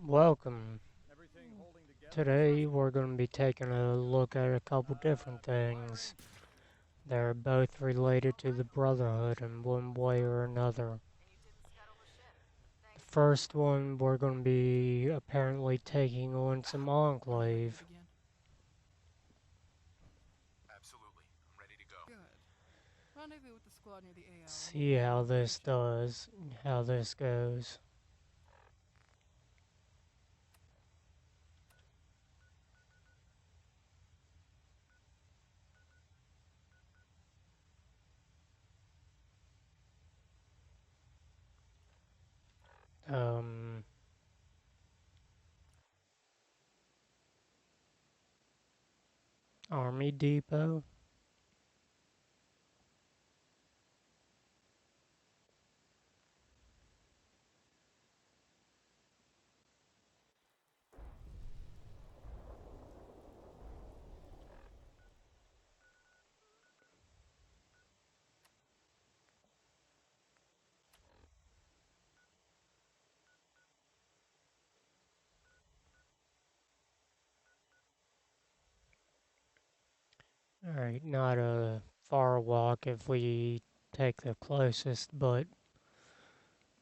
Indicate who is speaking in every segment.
Speaker 1: Welcome. Today we're going to be taking a look at a couple different things. They're both related to the Brotherhood in one way or another. The first one, we're going to be apparently taking on some
Speaker 2: Are you ready to
Speaker 1: Enclave.
Speaker 2: begin?
Speaker 3: Absolutely. I'm ready to go.
Speaker 2: Good. Rendezvous with the squad near the AO and we'll
Speaker 1: See
Speaker 2: begin
Speaker 1: how this
Speaker 2: preparation.
Speaker 1: does, how this goes. Um, Army Depot. Alright, not a far walk if we take the closest, but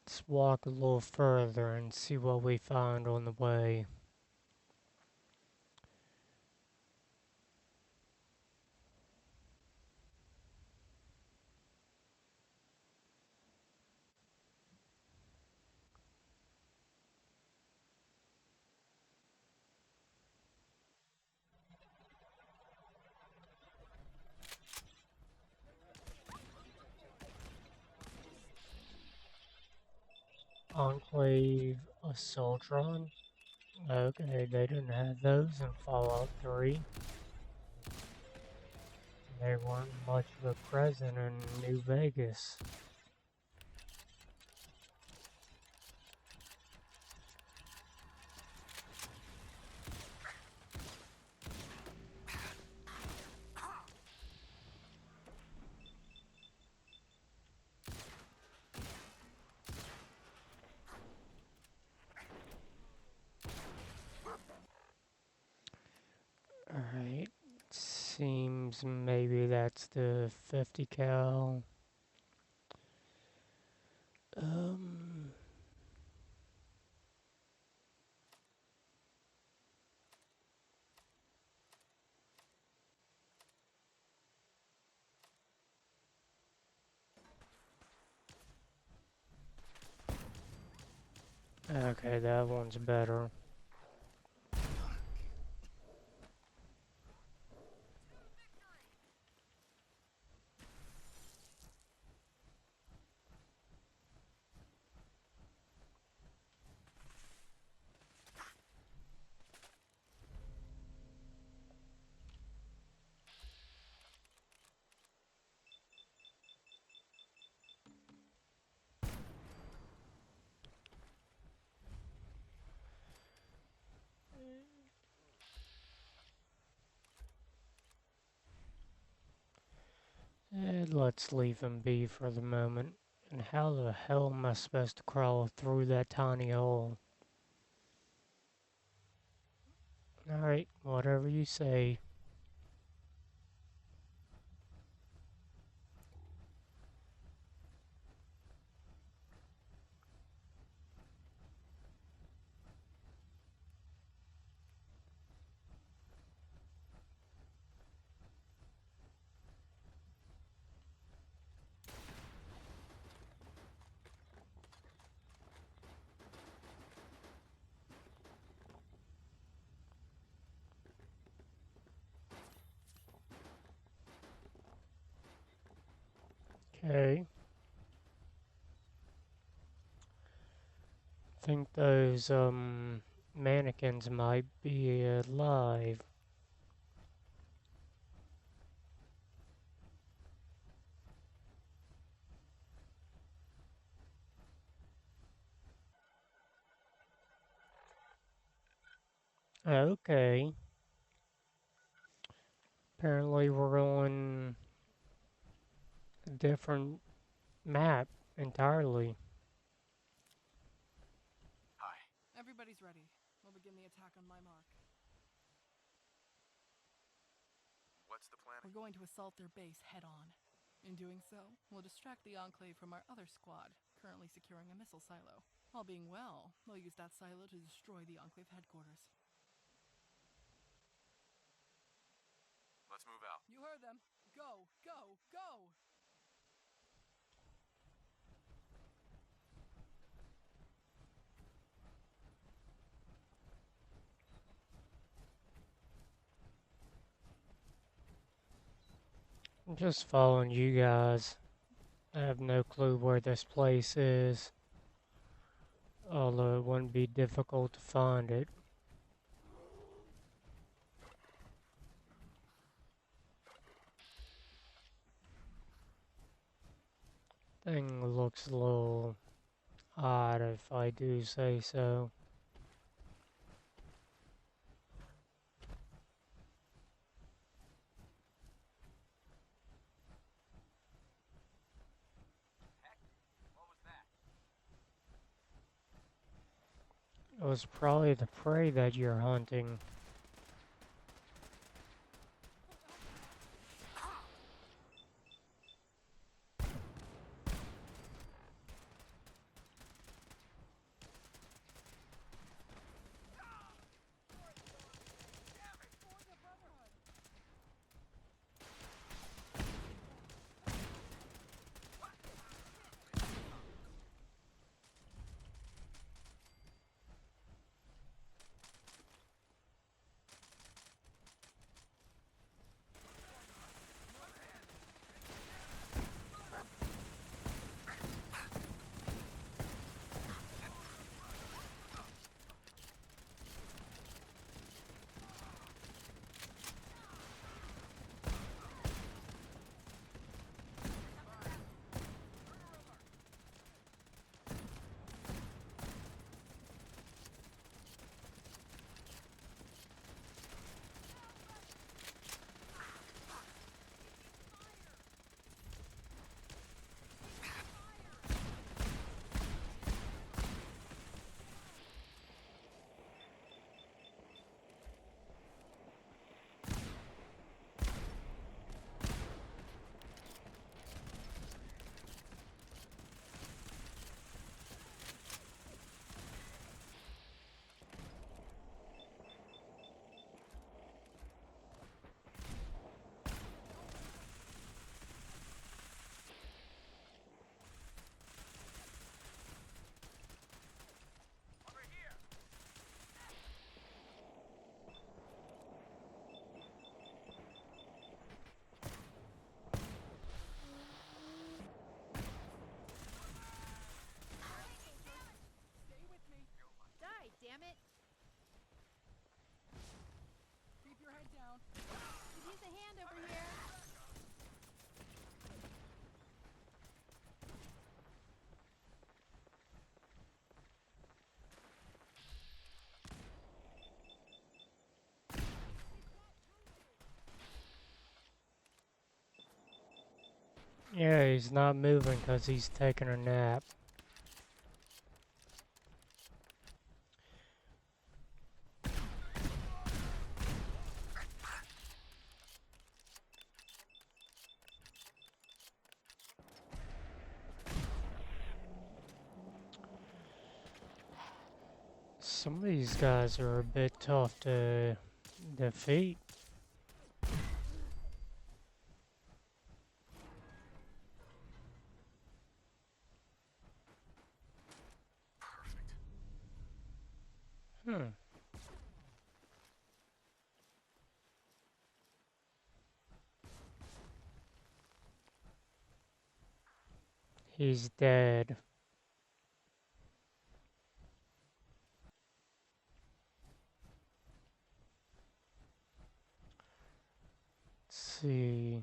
Speaker 1: let's walk a little further and see what we find on the way. Enclave Assaultron. Okay, they didn't have those in Fallout 3. They weren't much of a present in New Vegas. Alright, seems maybe that's the 50 cal. Um, okay, that one's better. Let's leave him be for the moment. And how the hell am I supposed to crawl through that tiny hole? Alright, whatever you say. Okay. Think those, mannequins might be alive. Okay. Apparently we're on a different map entirely.
Speaker 3: Hi.
Speaker 2: Everybody's ready. We'll begin the attack on my mark.
Speaker 3: What's the plan?
Speaker 2: We're going to assault their base head-on. In doing so, we'll distract the Enclave from our other squad, currently securing a missile silo. All being well, they'll use that silo to destroy the Enclave headquarters.
Speaker 3: Let's move out.
Speaker 2: You heard them. Go, go, go!
Speaker 1: I'm just following you guys. I have no clue where this place is, although it wouldn't be difficult to find it. Thing looks a little odd if I do say so.
Speaker 3: Heck, what was that?
Speaker 1: It was probably the prey that you're hunting.
Speaker 4: Die, damn it!
Speaker 2: Keep your head down.
Speaker 4: Could use a hand over here.
Speaker 1: Yeah, he's not moving because he's taking a nap. Some of these guys are a bit tough to defeat.
Speaker 3: Perfect.
Speaker 1: Hmm. He's dead. Let's see.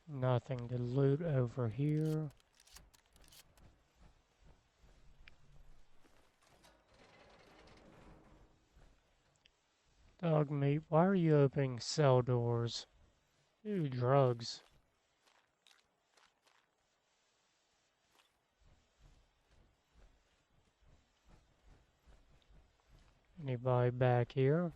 Speaker 1: Nothing to loot over here. Dog meat, why are you opening cell doors? Ooh, drugs. Anybody back here?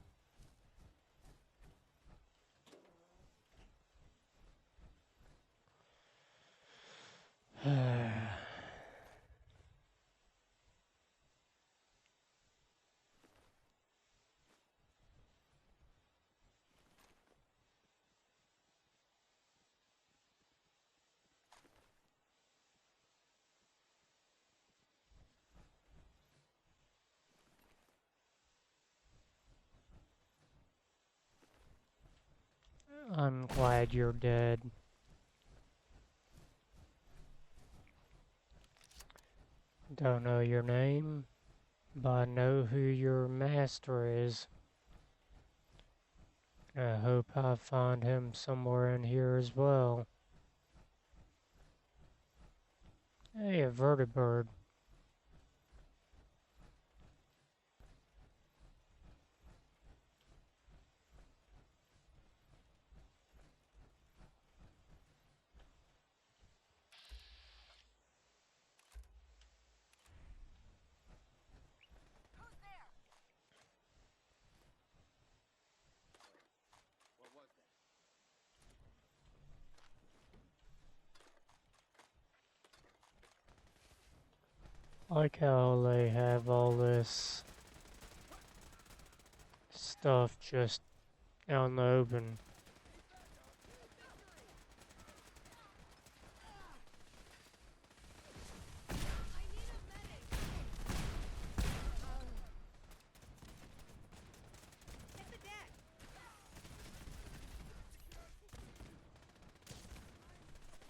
Speaker 1: I'm glad you're dead. Don't know your name, but I know who your master is. I hope I find him somewhere in here as well. Hey, a vertibird. Like how they have all this stuff just out in the open.
Speaker 4: I need a medic. Hit the deck.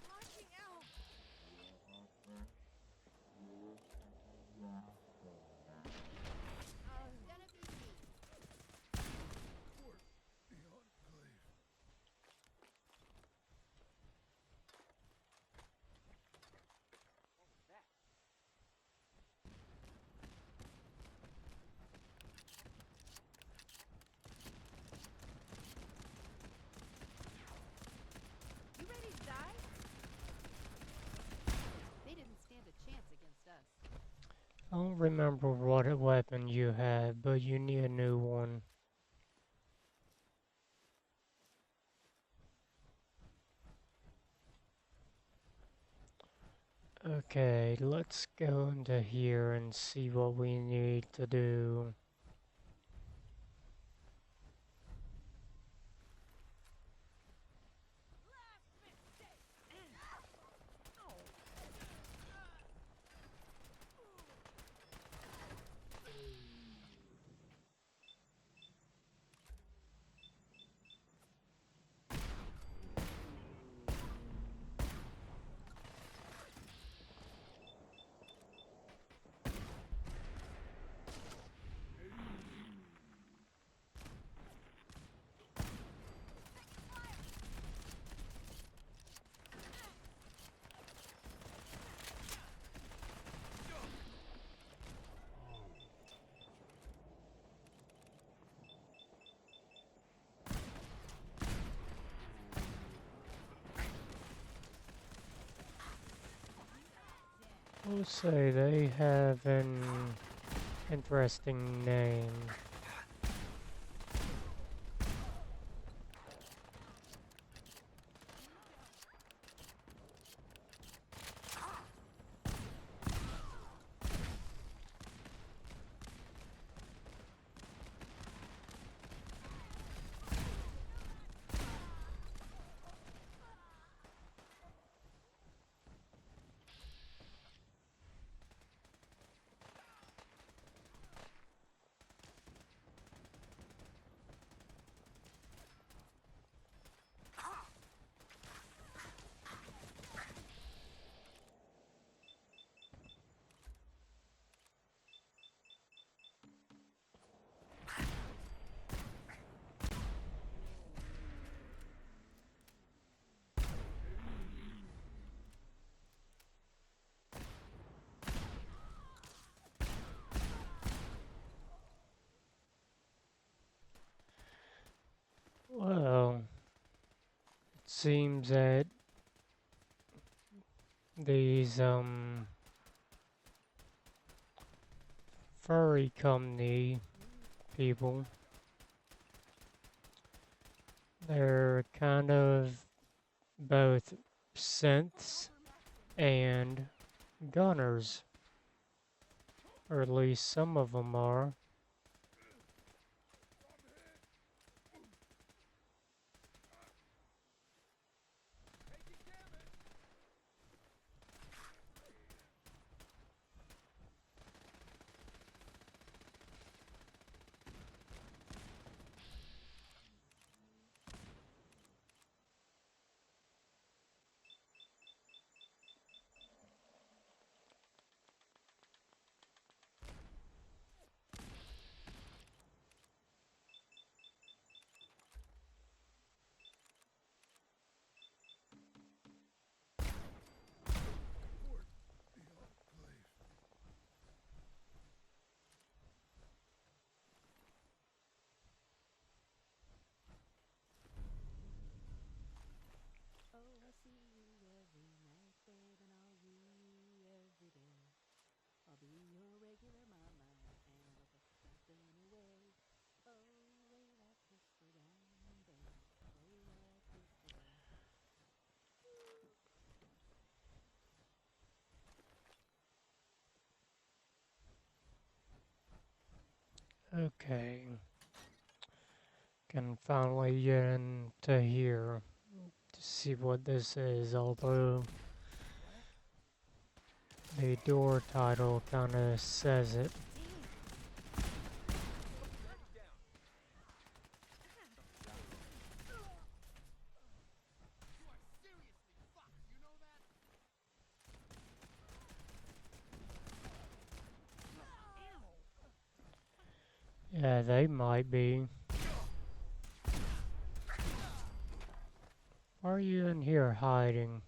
Speaker 4: Launching out. Gonna be me. You ready to die? They didn't stand a chance against us.
Speaker 1: I don't remember what weapon you had, but you need a new one. Okay, let's go into here and see what we need to do. We'll say they have an interesting name. Well, it seems that these furry company people. They're kind of both synths and gunners, or at least some of them are.
Speaker 4: Oh, I see you every night, babe, and I'll woo you every day. I'll be your regular mama, and I'll put the something away. Oh, lay that pistol down, babe. Lay that pistol down.
Speaker 1: Okay, can finally get into here to see what this is, although the door title kind of says it. Yeah, they might be. Why are you in here hiding?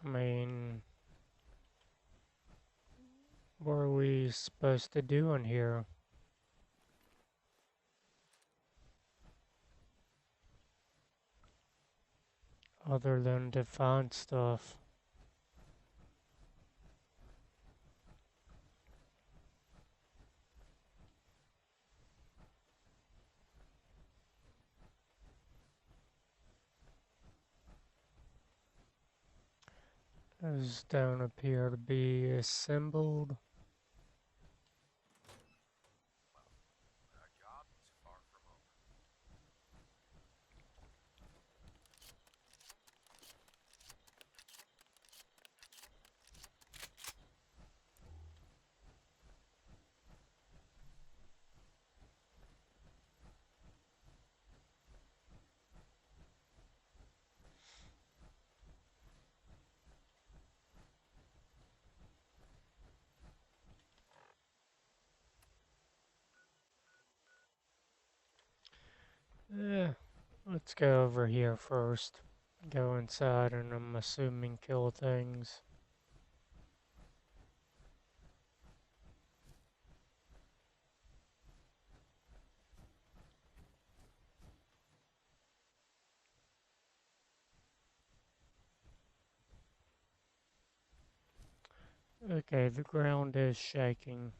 Speaker 1: I mean, what are we supposed to do in here? Other than to find stuff. Those don't appear to be assembled.
Speaker 3: Our job is far from over.
Speaker 1: Yeah, let's go over here first. Go inside and I'm assuming kill things. Okay, the ground is shaking.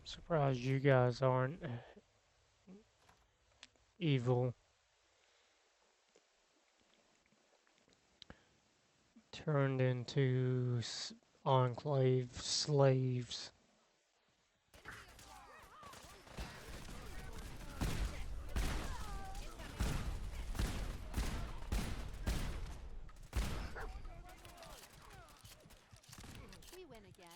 Speaker 1: Surprised you guys aren't evil. Turned into enclave slaves.
Speaker 4: We win again.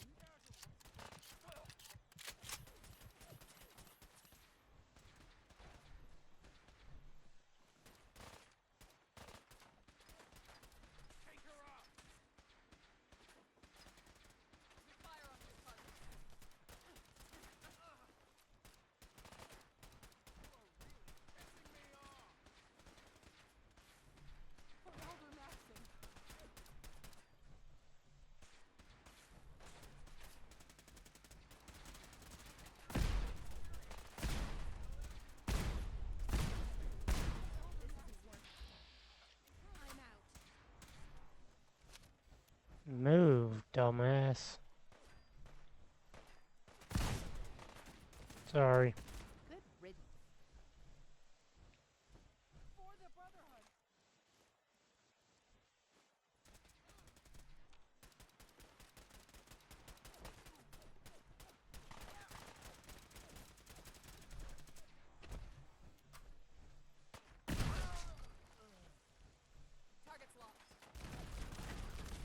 Speaker 1: Move, dumbass. Sorry.
Speaker 4: Good riddance.
Speaker 2: For the Brotherhood! Target's locked.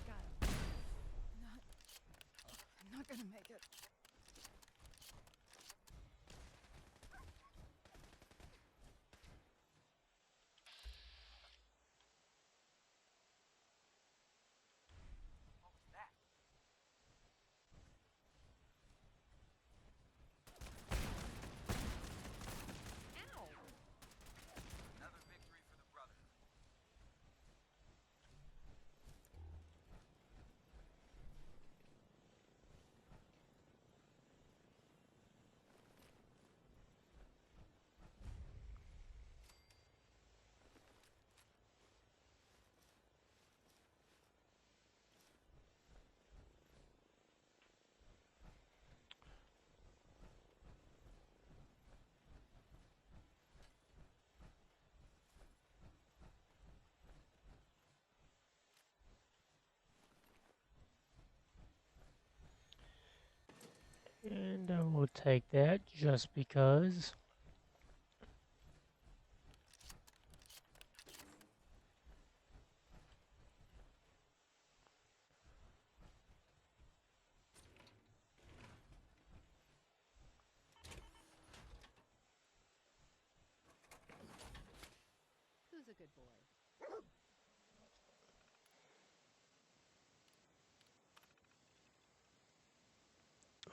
Speaker 4: Got him.
Speaker 2: I'm not gonna make it.
Speaker 3: What was that?
Speaker 4: Ow!
Speaker 3: Another victory for the Brotherhood.
Speaker 1: And I will take that just because.
Speaker 4: Who's a good boy?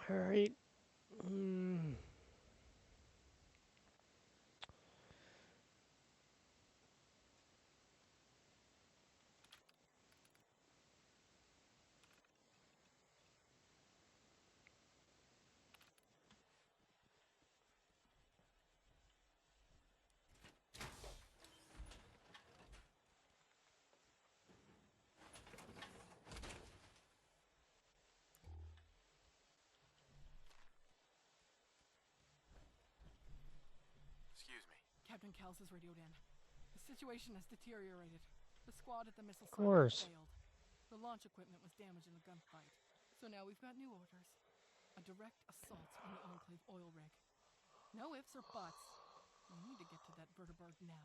Speaker 1: Alright. Mm.
Speaker 3: Excuse me.
Speaker 2: Captain Kels has radioed in. The situation has deteriorated. The squad at the missile
Speaker 1: Of
Speaker 2: silo
Speaker 1: course.
Speaker 2: failed. The launch equipment was damaged in the gunfight. So now we've got new orders. A direct assault on the Enclave oil rig. No ifs or buts. We need to get to that vertibird now.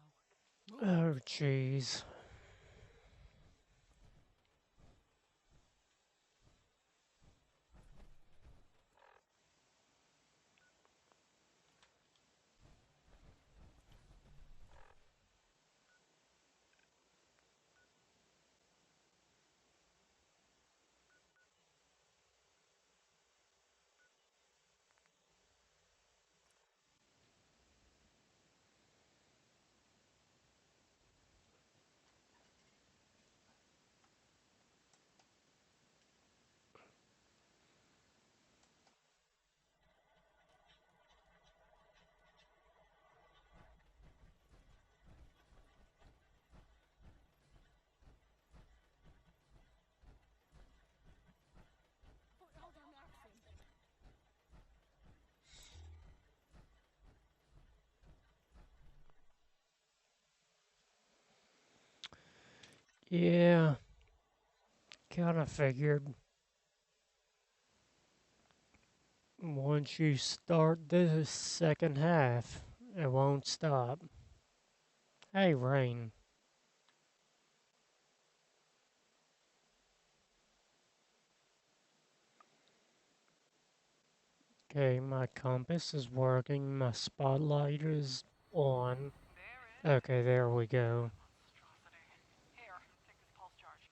Speaker 2: Move
Speaker 1: Oh,
Speaker 2: out.
Speaker 1: jeez.
Speaker 2: For Elder Maxon.
Speaker 1: Yeah. Kinda figured. Once you start the second half, it won't stop. Hey, Rain. Okay, my compass is working, my spotlight is on.
Speaker 2: There it
Speaker 1: Okay,
Speaker 2: is.
Speaker 1: there we go.
Speaker 2: Monstrosity. Here, take this pulse charge.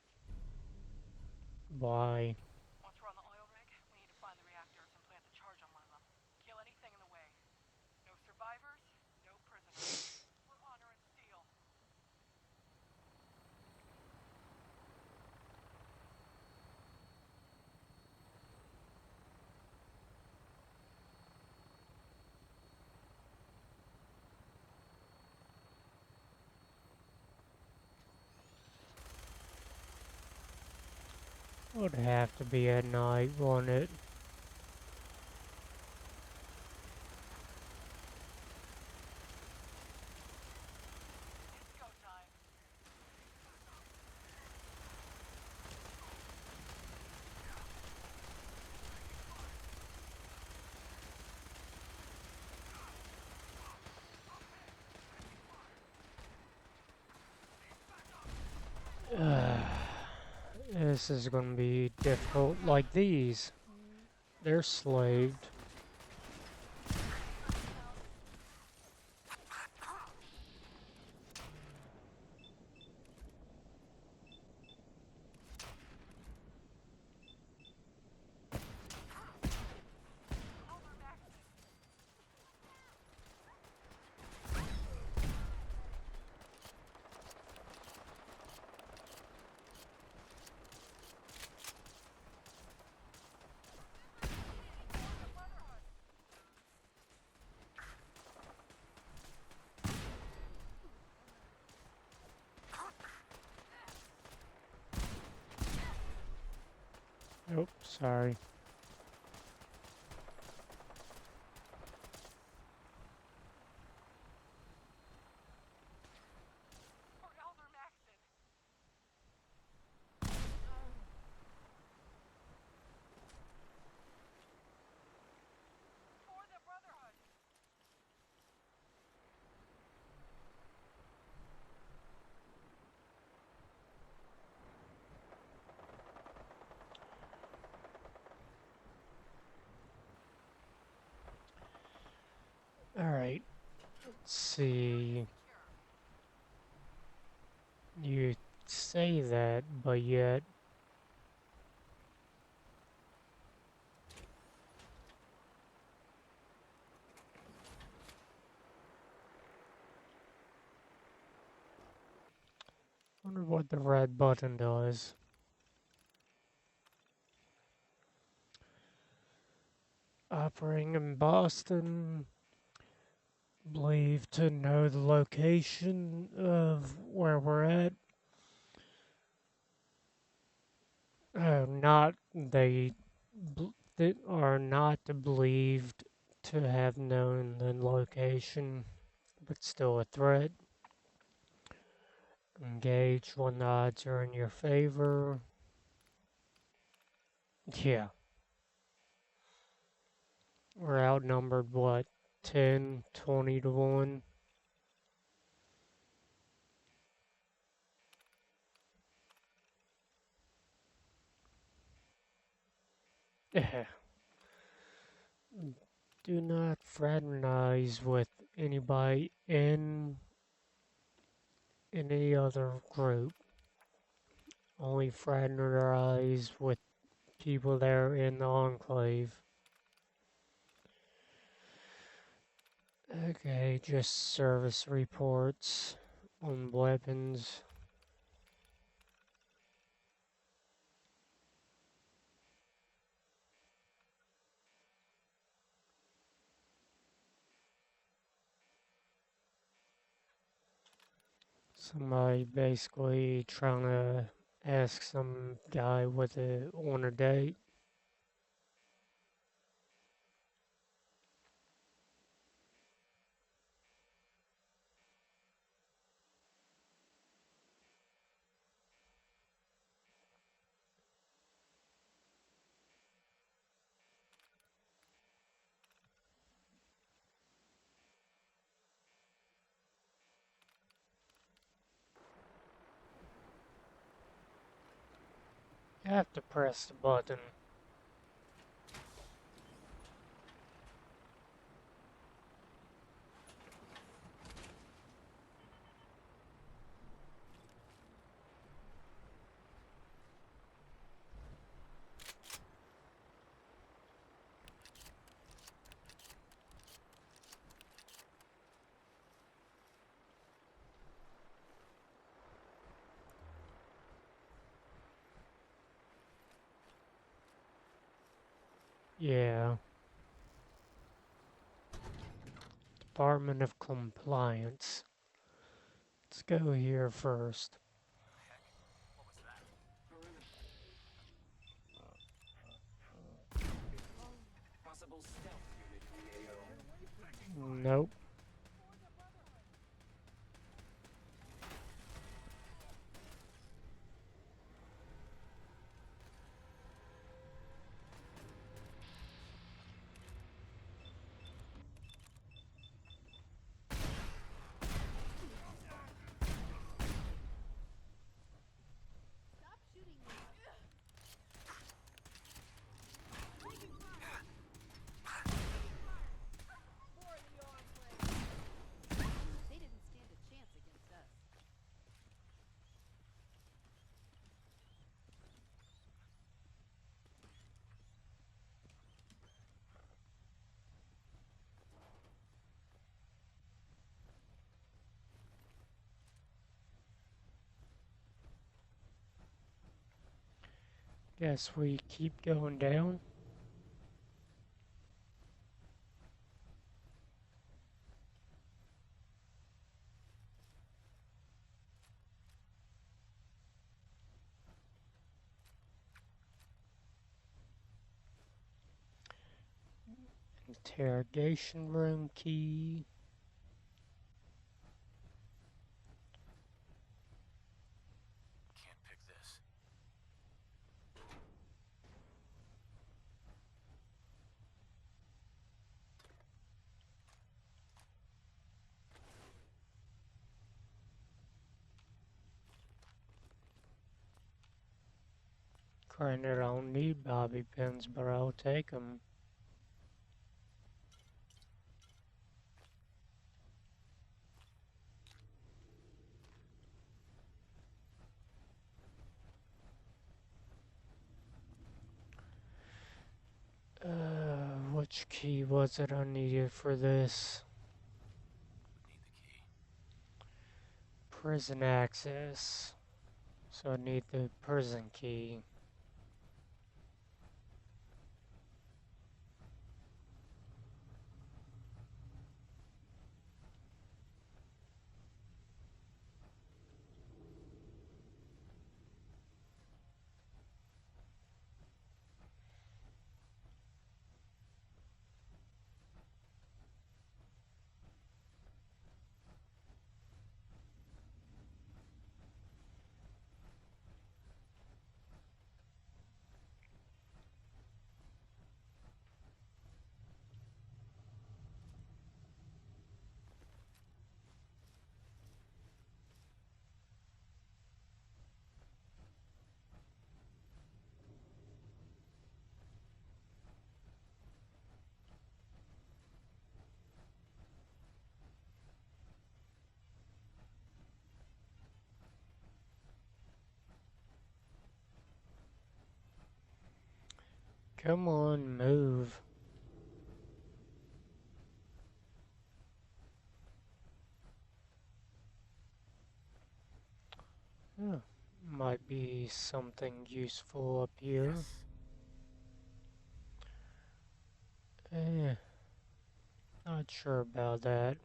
Speaker 1: Bye.
Speaker 2: Once we're on the oil rig, we need to find the reactors and plant the charge on one of them. Kill anything in the way. No survivors, no prisoners. For honor and steel.
Speaker 1: Would have to be at night, wouldn't it?
Speaker 2: It's go time.
Speaker 1: This is gonna be difficult. Like these, they're slaved. Oh, sorry.
Speaker 2: For Elder Maxton. For the Brotherhood.
Speaker 1: Alright, let's see. You say that, but yet. Wonder what the red button does. Operating in Boston. Believed to know the location of where we're at. Not they that are not believed to have known the location, but still a threat. Engage when the odds are in your favor. Yeah, we're outnumbered, what, 10, 20 to 1? Yeah. Do not fraternize with anybody in any other group. Only fraternize with people there in the enclave. Okay, just service reports on weapons. Somebody basically trying to ask some guy on a date. You have to press the button. Yeah. Department of Compliance. Let's go here first.
Speaker 3: The heck? What was that?
Speaker 1: Nope.
Speaker 4: Stop shooting me! For the Enclave! They didn't stand a chance against us.
Speaker 1: Guess we keep going down. Interrogation room key.
Speaker 3: Can't pick this.
Speaker 1: Granted, I don't need bobby pins, but I'll take them. Which key was it I needed for this?
Speaker 3: Need the key.
Speaker 1: Prison access. So I need the prison key. Come on, move. Oh, might be something useful up here.
Speaker 3: Yes.
Speaker 1: Not sure about that.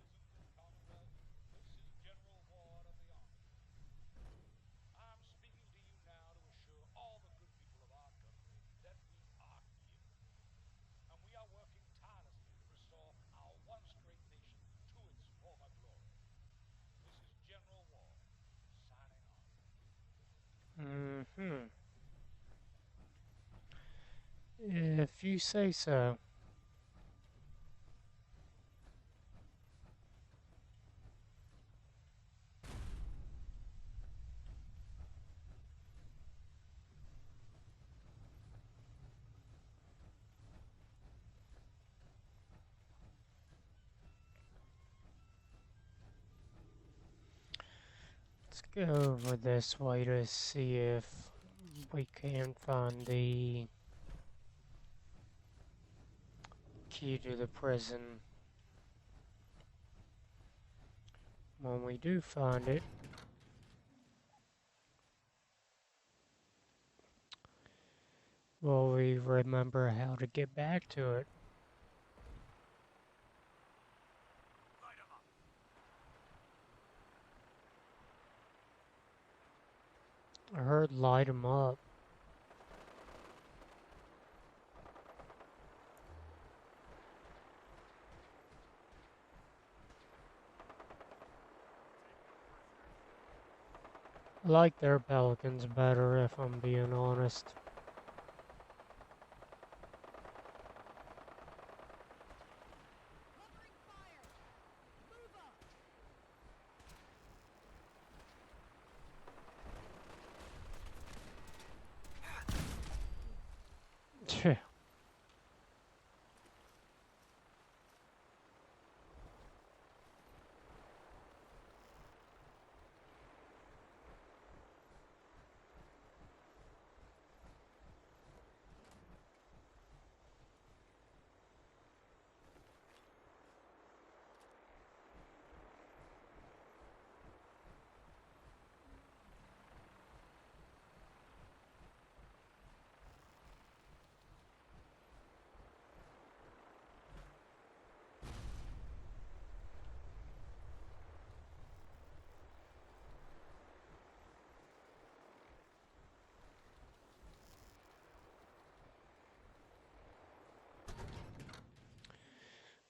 Speaker 5: Citizens of the Commonwealth, this is General Ward of the Army. I'm speaking to you now to assure all the good people of our country that we are here. And we are working tirelessly to restore our once great nation to its former glory. This is General Ward, signing off.
Speaker 1: Mm-hmm. If you say so. go over this way to see if we can find the key to the prison. When we do find it, will we remember how to get back to it?
Speaker 3: Light 'em up.
Speaker 1: I heard light 'em up. I like their pelicans better, if I'm being honest.
Speaker 2: Covering fire! Move up!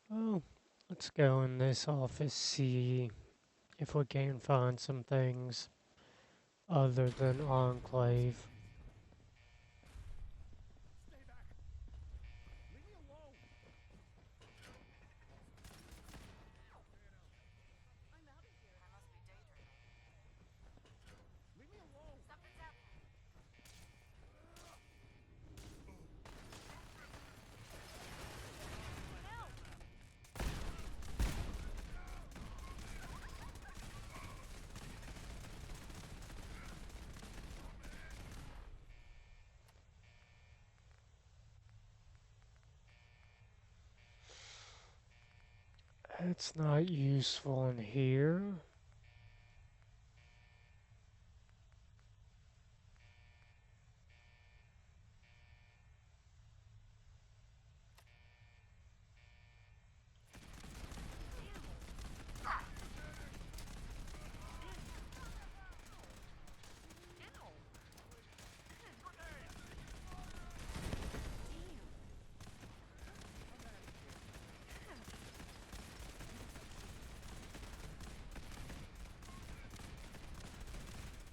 Speaker 1: Oh, let's go in this office, see if we can find some things other than Enclave.
Speaker 5: Stay back! Leave me alone!
Speaker 2: I'm out of here.
Speaker 6: I must be daydreaming.
Speaker 5: Leave me alone!
Speaker 6: Something's happening. Help!
Speaker 1: It's not useful in here.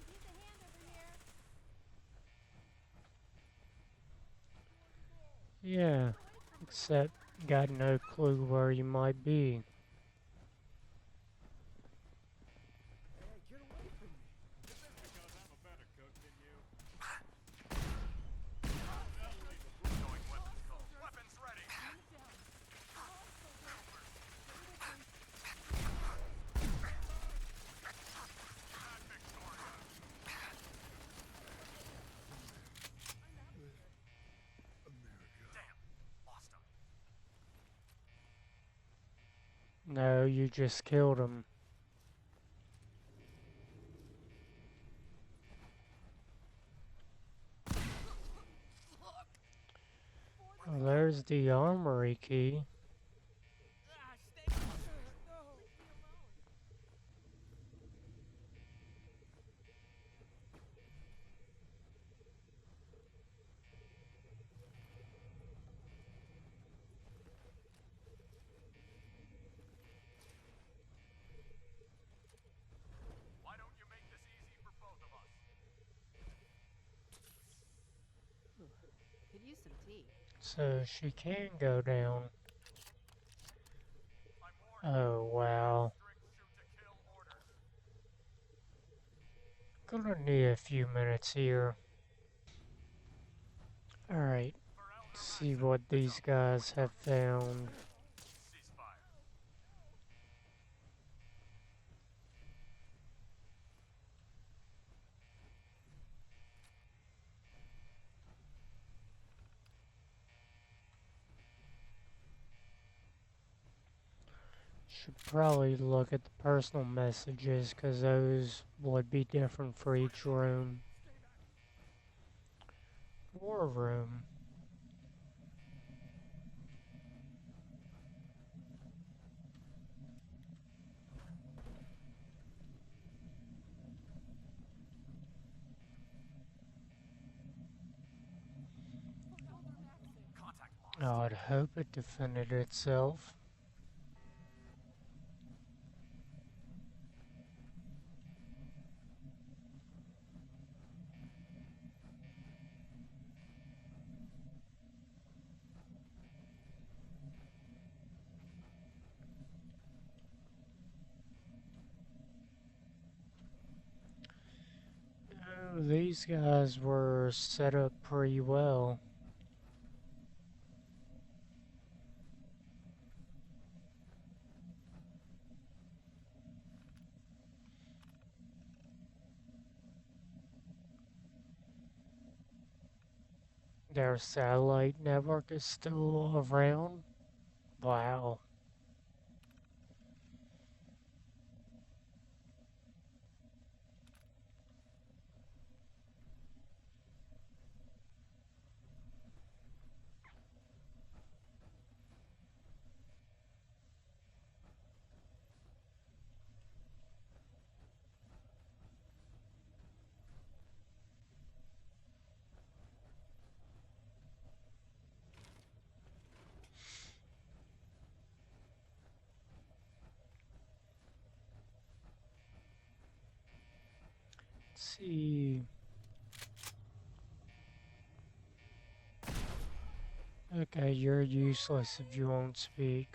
Speaker 4: Use a hand over here.
Speaker 1: Yeah, except got no clue where you might be.
Speaker 5: Hey, get away from me! Is this because I'm a better cook than you?
Speaker 3: Going weapons call. Weapons ready. Not Victoria. Damn. Lost him.
Speaker 1: No, you just killed him. Well, there's the armory key.
Speaker 2: Stay back! No! Leave me alone!
Speaker 3: Why don't you make this easy for both of us?
Speaker 4: Could use some tea.
Speaker 1: So she can go down.
Speaker 3: I'm warning you.
Speaker 1: Oh, wow.
Speaker 3: Strict shoot-to-kill orders.
Speaker 1: Gonna need a few minutes here. Alright,
Speaker 3: For Elder
Speaker 1: see
Speaker 3: Maxson,
Speaker 1: what
Speaker 3: the
Speaker 1: these
Speaker 3: company
Speaker 1: guys have found.
Speaker 3: ceasefire.
Speaker 1: Should probably look at the personal messages, because those would be different for each room. War room.
Speaker 2: Look, Elder Maxon.
Speaker 3: Contact lost.
Speaker 1: I'd hope it defended itself. Oh, these guys were set up pretty well. Their satellite network is still around. Wow. Let's see. Okay, you're useless if you won't speak.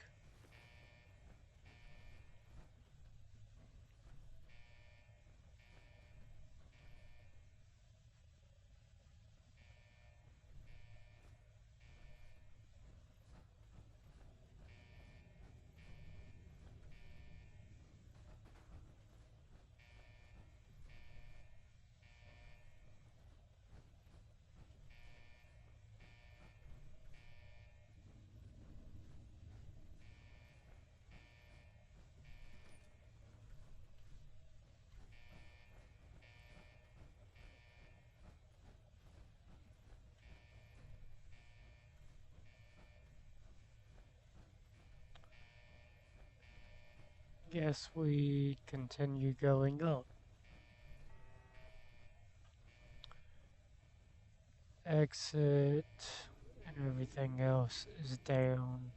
Speaker 1: Guess we continue going up. Exit and everything else is down.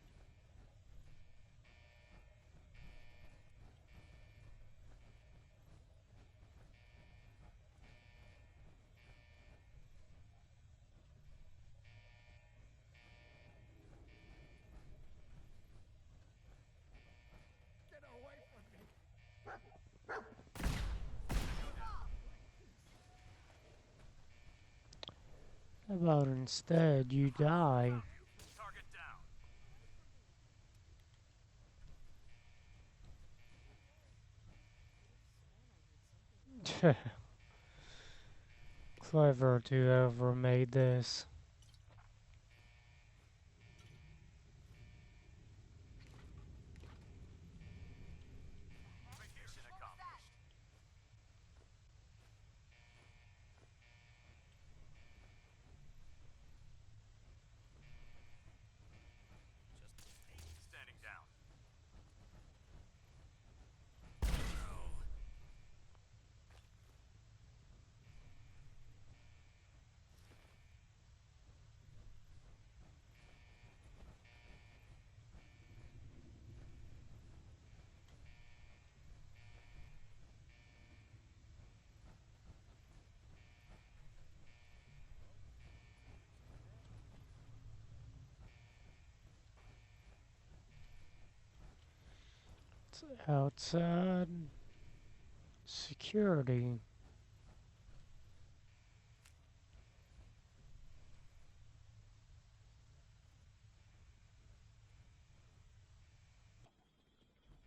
Speaker 5: Get away from me!
Speaker 1: How about instead you die?
Speaker 3: Target down.
Speaker 1: Clever to whoever made this.
Speaker 3: Mission accomplished. Just standing down.
Speaker 1: It's outside security.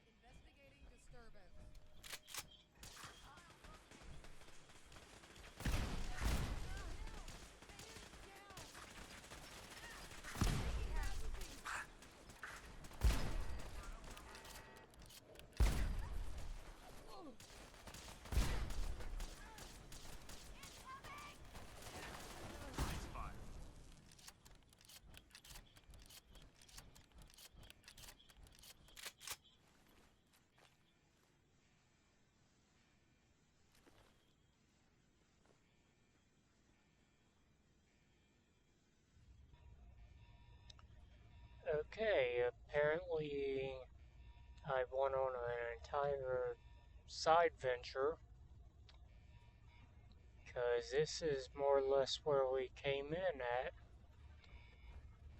Speaker 2: Investigating disturbance.
Speaker 1: Okay, apparently I went on an entire side venture because this is more or less where we came in at,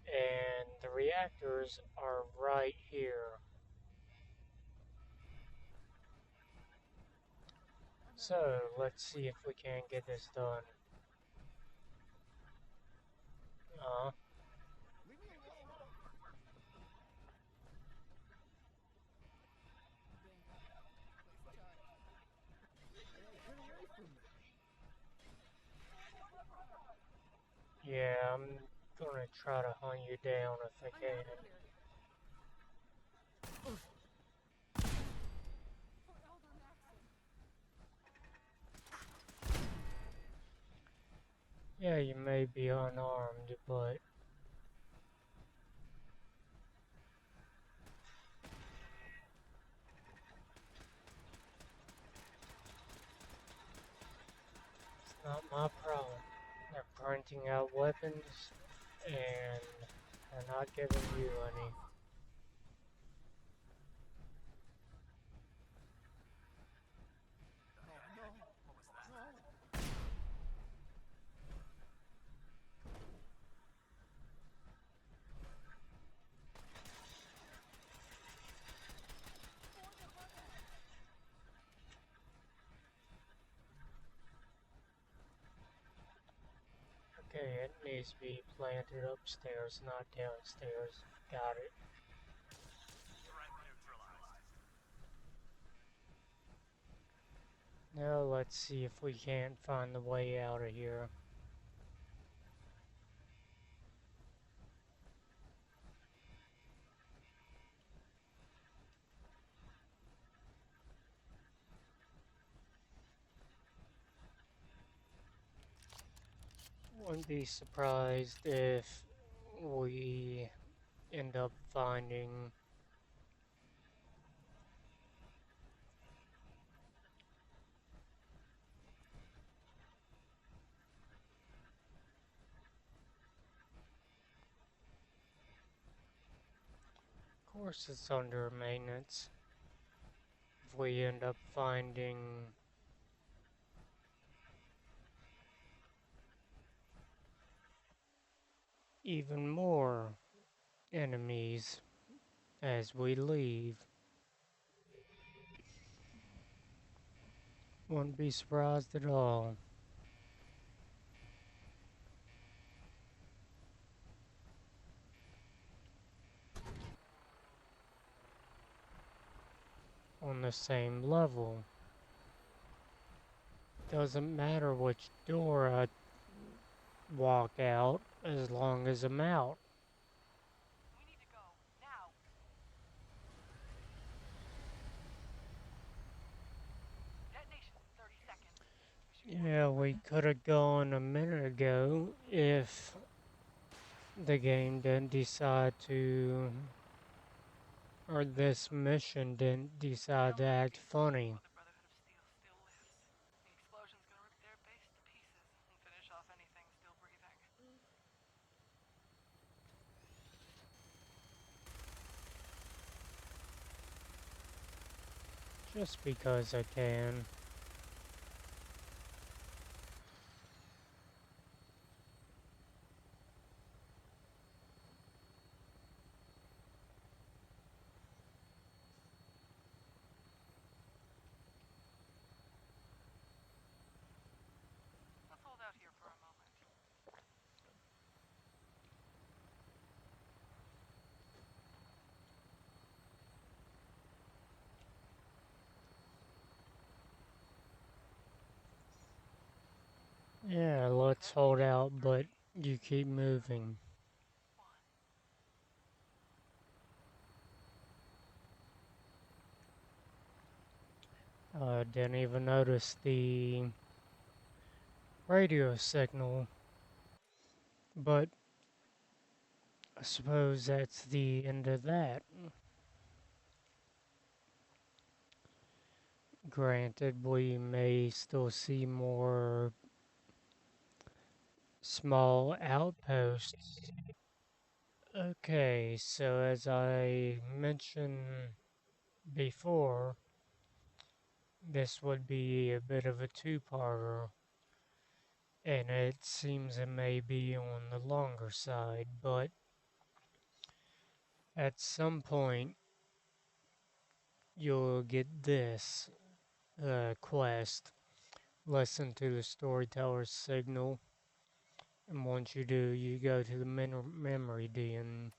Speaker 1: and the reactors are right here. So let's see if we can get this done. Uh,
Speaker 2: Leave me alone! Bingo. Place charged.
Speaker 6: Hey, get away from me!
Speaker 1: yeah, I'm gonna try to hunt you down if I
Speaker 2: I'm
Speaker 1: can.
Speaker 2: out of here. For Elder Maxon.
Speaker 1: Yeah, you may be unarmed, but it's not my problem. They're printing out weapons, and they're not giving you any.
Speaker 3: The
Speaker 2: No,
Speaker 3: heck?
Speaker 2: no,
Speaker 3: What was that?
Speaker 2: no. For the money!
Speaker 1: Okay, it needs to be planted upstairs, not downstairs. Got it.
Speaker 3: Threat neutralized.
Speaker 1: Now let's see if we can't find the way out of here. Wouldn't be surprised if we end up finding of course it's under maintenance. If we end up finding even more enemies as we leave. Wouldn't be surprised at all. On the same level. Doesn't matter which door I walk out as long as I'm out.
Speaker 2: We need to go. Now. Detonation. 30 seconds. We should be working
Speaker 1: Yeah,
Speaker 2: on
Speaker 1: we
Speaker 2: that.
Speaker 1: could have gone a minute ago if the game didn't decide to, or this mission didn't decide to act funny.
Speaker 2: The Brotherhood of Steel still lives. The explosion's gonna rip their base to pieces and finish off anything still breathing.
Speaker 1: Just because I can.
Speaker 2: Let's hold out here for a moment.
Speaker 1: Yeah, let's hold out, but you keep moving. Didn't even notice the radio signal, but I suppose that's the end of that. Granted, we may still see more small outposts Okay, so as I mentioned before, this would be a bit of a two-parter, and it seems it may be on the longer side, but at some point you'll get this quest. Listen to the storyteller's signal, and once you do, you go to the memory den.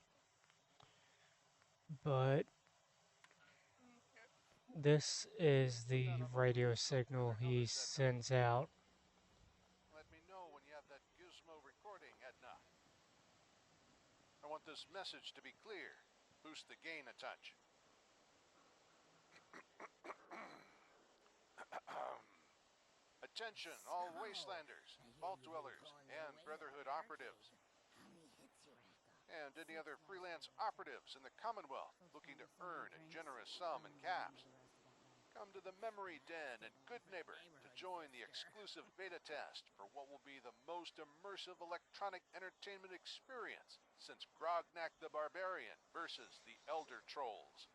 Speaker 1: But this is the radio signal he sends out.
Speaker 7: Let me know when you have that gizmo recording, Edna. I want this message to be clear. Boost the gain a touch. Attention, all wastelanders, vault dwellers, and Brotherhood operatives, and any other freelance operatives in the Commonwealth looking to earn a generous sum in caps. Come to the Memory Den in Good Neighbor to join the exclusive beta test for what will be the most immersive electronic entertainment experience since Grognak the Barbarian versus the Elder Trolls.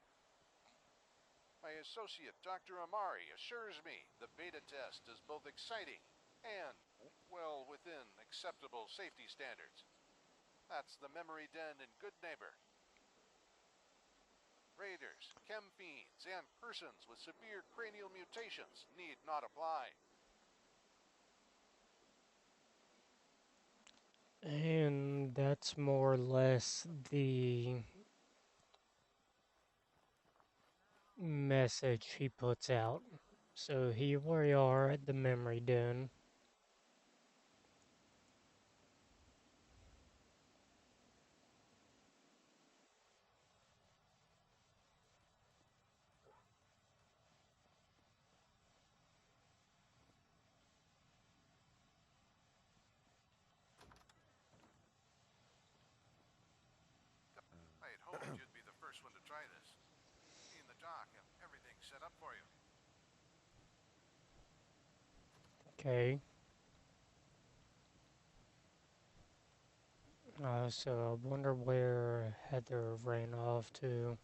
Speaker 7: My associate, Dr. Amari, assures me the beta test is both exciting and, well, within acceptable safety standards. That's the Memory Den in Good Neighbor. Raiders, chem fiends, and persons with severe cranial mutations need not apply.
Speaker 1: And that's more or less the message he puts out. So here we are at the memory den.
Speaker 7: I had hoped you'd be the first one to try this. Me and the doc have everything set up for you.
Speaker 1: Okay. So I wonder where Heather ran off to.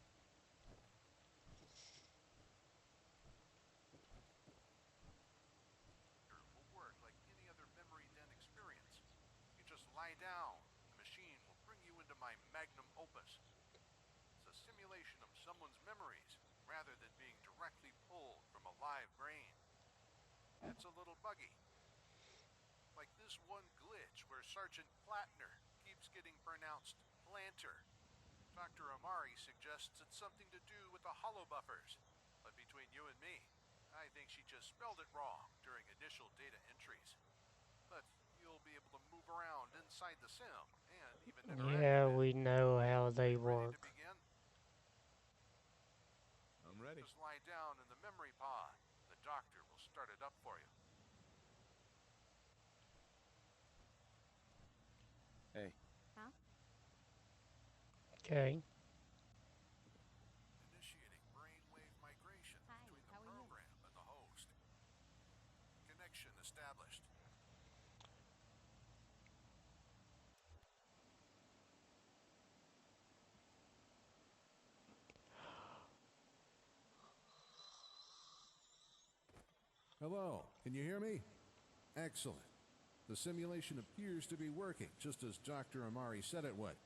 Speaker 7: It will work like any other Memory Den experience. You just lie down. The machine will bring you into my magnum opus. It's a simulation of someone's memories rather than being directly pulled from a live brain. It's a little buggy. Like this one glitch where Sergeant Plattner keeps getting pronounced Planter. Dr. Amari suggests it's something to do with the hollow buffers. But between you and me, I think she just spelled it wrong during initial data entries. But you'll be able to move around inside the sim and even interact a
Speaker 1: Yeah,
Speaker 7: bit.
Speaker 1: we know how they
Speaker 7: You ready to
Speaker 1: work.
Speaker 7: begin?
Speaker 6: I'm ready.
Speaker 7: Just lie down in the memory pod. The doctor will start it up for you.
Speaker 6: Hey.
Speaker 4: Huh?
Speaker 1: Okay.
Speaker 7: Initiating brainwave migration
Speaker 4: Hi,
Speaker 7: between the
Speaker 4: how are you?
Speaker 7: program and the host. Connection established.
Speaker 8: Hello, can you hear me? Excellent. The simulation appears to be working, just as Dr. Amari said it would.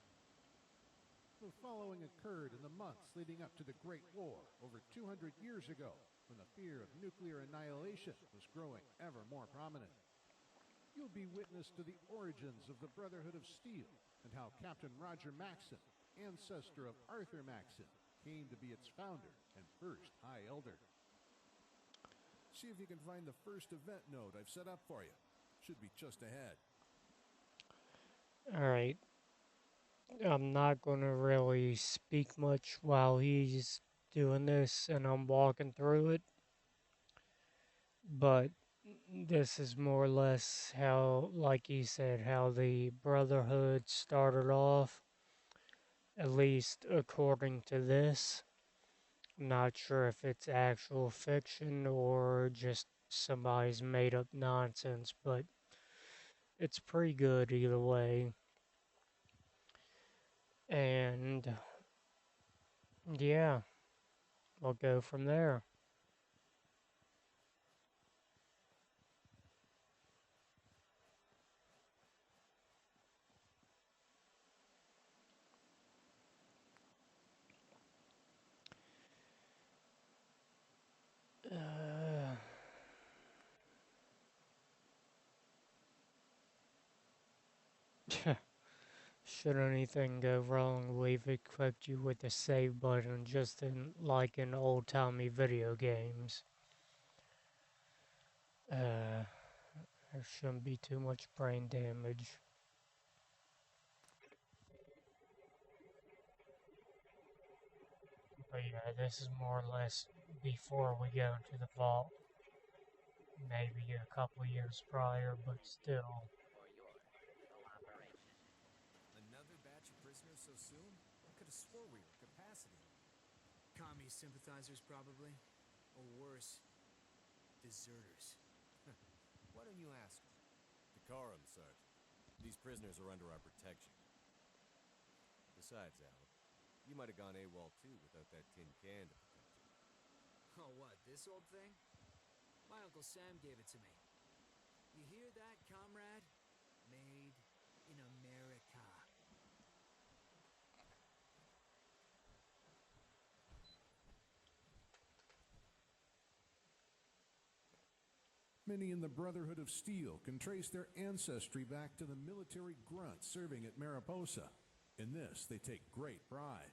Speaker 8: The following occurred in the months leading up to the Great War, over 200 years ago, when the fear of nuclear annihilation was growing ever more prominent. You'll be witness to the origins of the Brotherhood of Steel, and how Captain Roger Maxon, ancestor of Arthur Maxon, came to be its founder and first High Elder. See if you can find the first event node I've set up for you. Should be just ahead.
Speaker 1: Alright. I'm not gonna really speak much while he's doing this and I'm walking through it. But this is more or less how, like he said, how the Brotherhood started off. At least according to this. Not sure if it's actual fiction or just somebody's made up nonsense, but it's pretty good either way. And yeah, we'll go from there. Uh, should anything go wrong, we've equipped you with the save button just like in old-timey video games. There shouldn't be too much brain damage. But yeah, this is more or less before we go into the vault. Maybe a couple years prior, but still.
Speaker 6: Another batch of prisoners so soon? I could have swore we were at capacity. Commie sympathizers, probably. Or worse, deserters. Why don't you ask them?
Speaker 9: Decorum, Sergeant. These prisoners are under our protection. Besides, Al, you might have gone AWOL too without that tin can to protect you.
Speaker 6: Oh, what, this old thing? My Uncle Sam gave it to me. You hear that, comrade? Made in America.
Speaker 8: Many in the Brotherhood of Steel can trace their ancestry back to the military grunts serving at Mariposa. In this, they take great pride.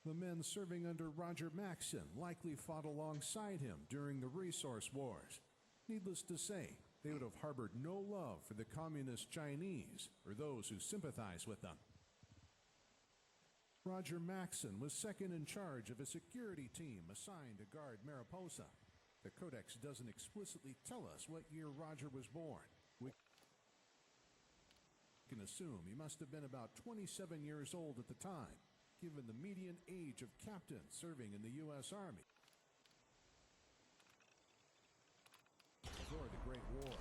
Speaker 8: The men serving under Roger Maxson likely fought alongside him during the Resource Wars. Needless to say, they would have harbored no love for the communist Chinese or those who sympathize with them. Roger Maxson was second in charge of a security team assigned to guard Mariposa. The Codex doesn't explicitly tell us what year Roger was born. We can assume he must have been about 27 years old at the time, given the median age of captains serving in the U.S. Army before the Great War.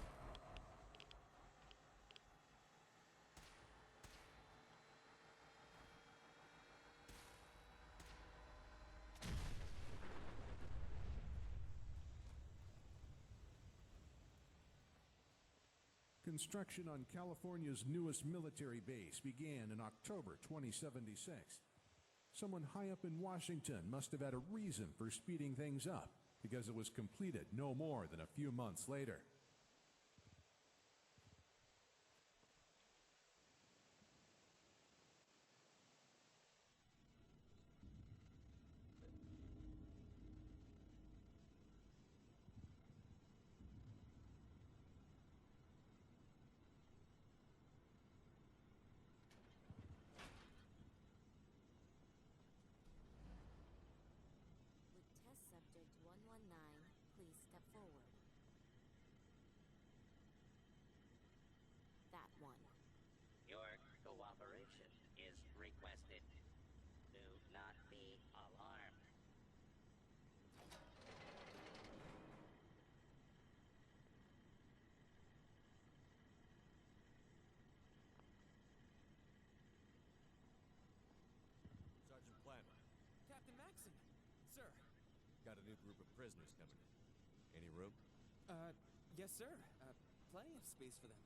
Speaker 8: Construction on California's newest military base began in October 2076. Someone high up in Washington must have had a reason for speeding things up, because it was completed no more than a few months later.
Speaker 4: Would test subject 119 please step forward? That one.
Speaker 10: Your cooperation is requested. Do not be alarmed.
Speaker 9: Sergeant Planner,
Speaker 6: Captain Maxson! Sir!
Speaker 9: got a new group of prisoners coming in. Any room?
Speaker 6: Yes, sir. Plenty of space for them.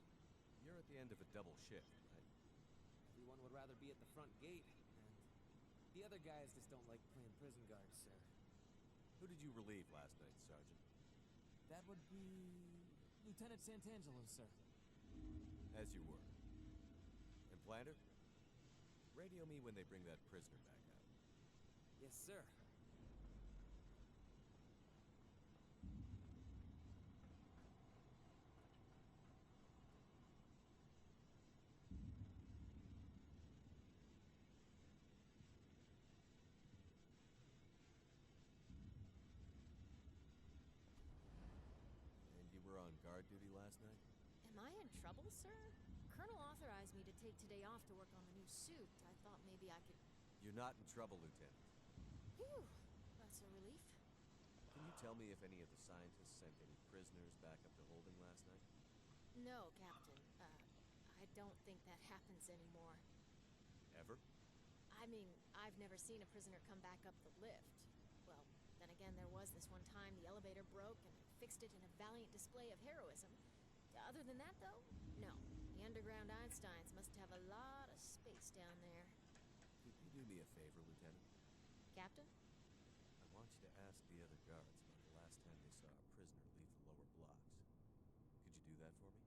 Speaker 9: You're at the end of a double shift, right?
Speaker 6: Everyone would rather be at the front gate, and the other guys just don't like playing prison guard, sir.
Speaker 9: Who did you relieve last night, Sergeant?
Speaker 6: That would be Lieutenant Santangelo, sir.
Speaker 9: As you were. And Planter? Radio me when they bring that prisoner back out.
Speaker 6: Yes, sir.
Speaker 9: And you were on guard duty last night?
Speaker 4: Am I in trouble, sir? Colonel authorized me to take today off to work on the new suit. I thought maybe I could...
Speaker 9: You're not in trouble, Lieutenant.
Speaker 4: Phew, that's a relief.
Speaker 9: Can you tell me if any of the scientists sent any prisoners back up to holding last night?
Speaker 4: No, Captain. I don't think that happens anymore.
Speaker 9: Ever?
Speaker 4: I mean, I've never seen a prisoner come back up the lift. Well, then again, there was this one time the elevator broke and I fixed it in a valiant display of heroism. Other than that, though, no. The underground Einsteins must have a lot of space down there.
Speaker 9: Could you do me a favor, Lieutenant?
Speaker 4: Captain?
Speaker 9: I want you to ask the other guards about the last time they saw a prisoner leave the lower blocks. Could you do that for me?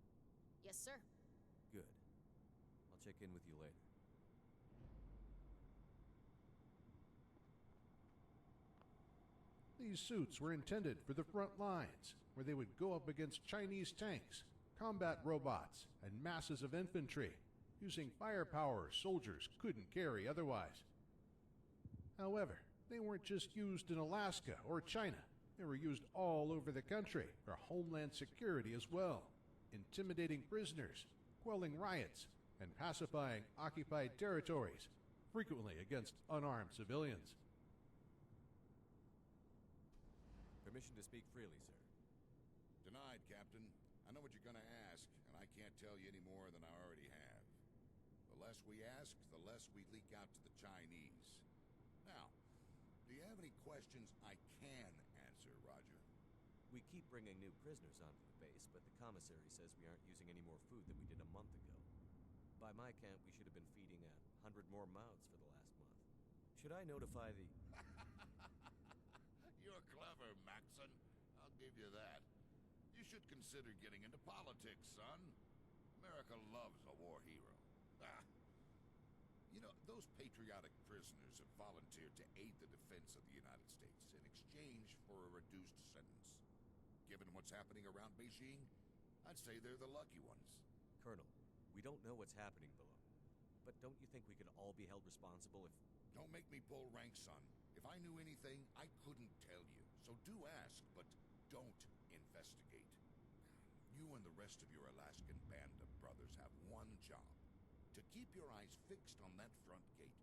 Speaker 4: Yes, sir.
Speaker 9: Good. I'll check in with you later.
Speaker 8: These suits were intended for the front lines, where they would go up against Chinese tanks, combat robots, and masses of infantry, using firepower soldiers couldn't carry otherwise. However, they weren't just used in Alaska or China. They were used all over the country for homeland security as well, intimidating prisoners, quelling riots, and pacifying occupied territories, frequently against unarmed civilians.
Speaker 9: Permission to speak freely, sir.
Speaker 11: Denied, Captain. I know what you're going to ask, and I can't tell you any more than I already have. The less we ask, the less we leak out to the Chinese. Now, do you have any questions I can answer, Roger?
Speaker 9: We keep bringing new prisoners onto the base, but the commissary says we aren't using any more food than we did a month ago. By my count, we should have been feeding 100 more mouths for the last month. Should I notify the...
Speaker 11: You're clever, Maxon. I'll give you that. You should consider getting into politics, son. America loves a war hero. You know, those patriotic prisoners have volunteered to aid the defense of the United States in exchange for a reduced sentence. Given what's happening around Beijing, I'd say they're the lucky ones.
Speaker 9: Colonel, we don't know what's happening below. But don't you think we could all be held responsible if...
Speaker 11: Don't make me pull rank, son. If I knew anything, I couldn't tell you. So do ask, but don't investigate. You and the rest of your Alaskan band of brothers have one job. To keep your eyes fixed on that front gate.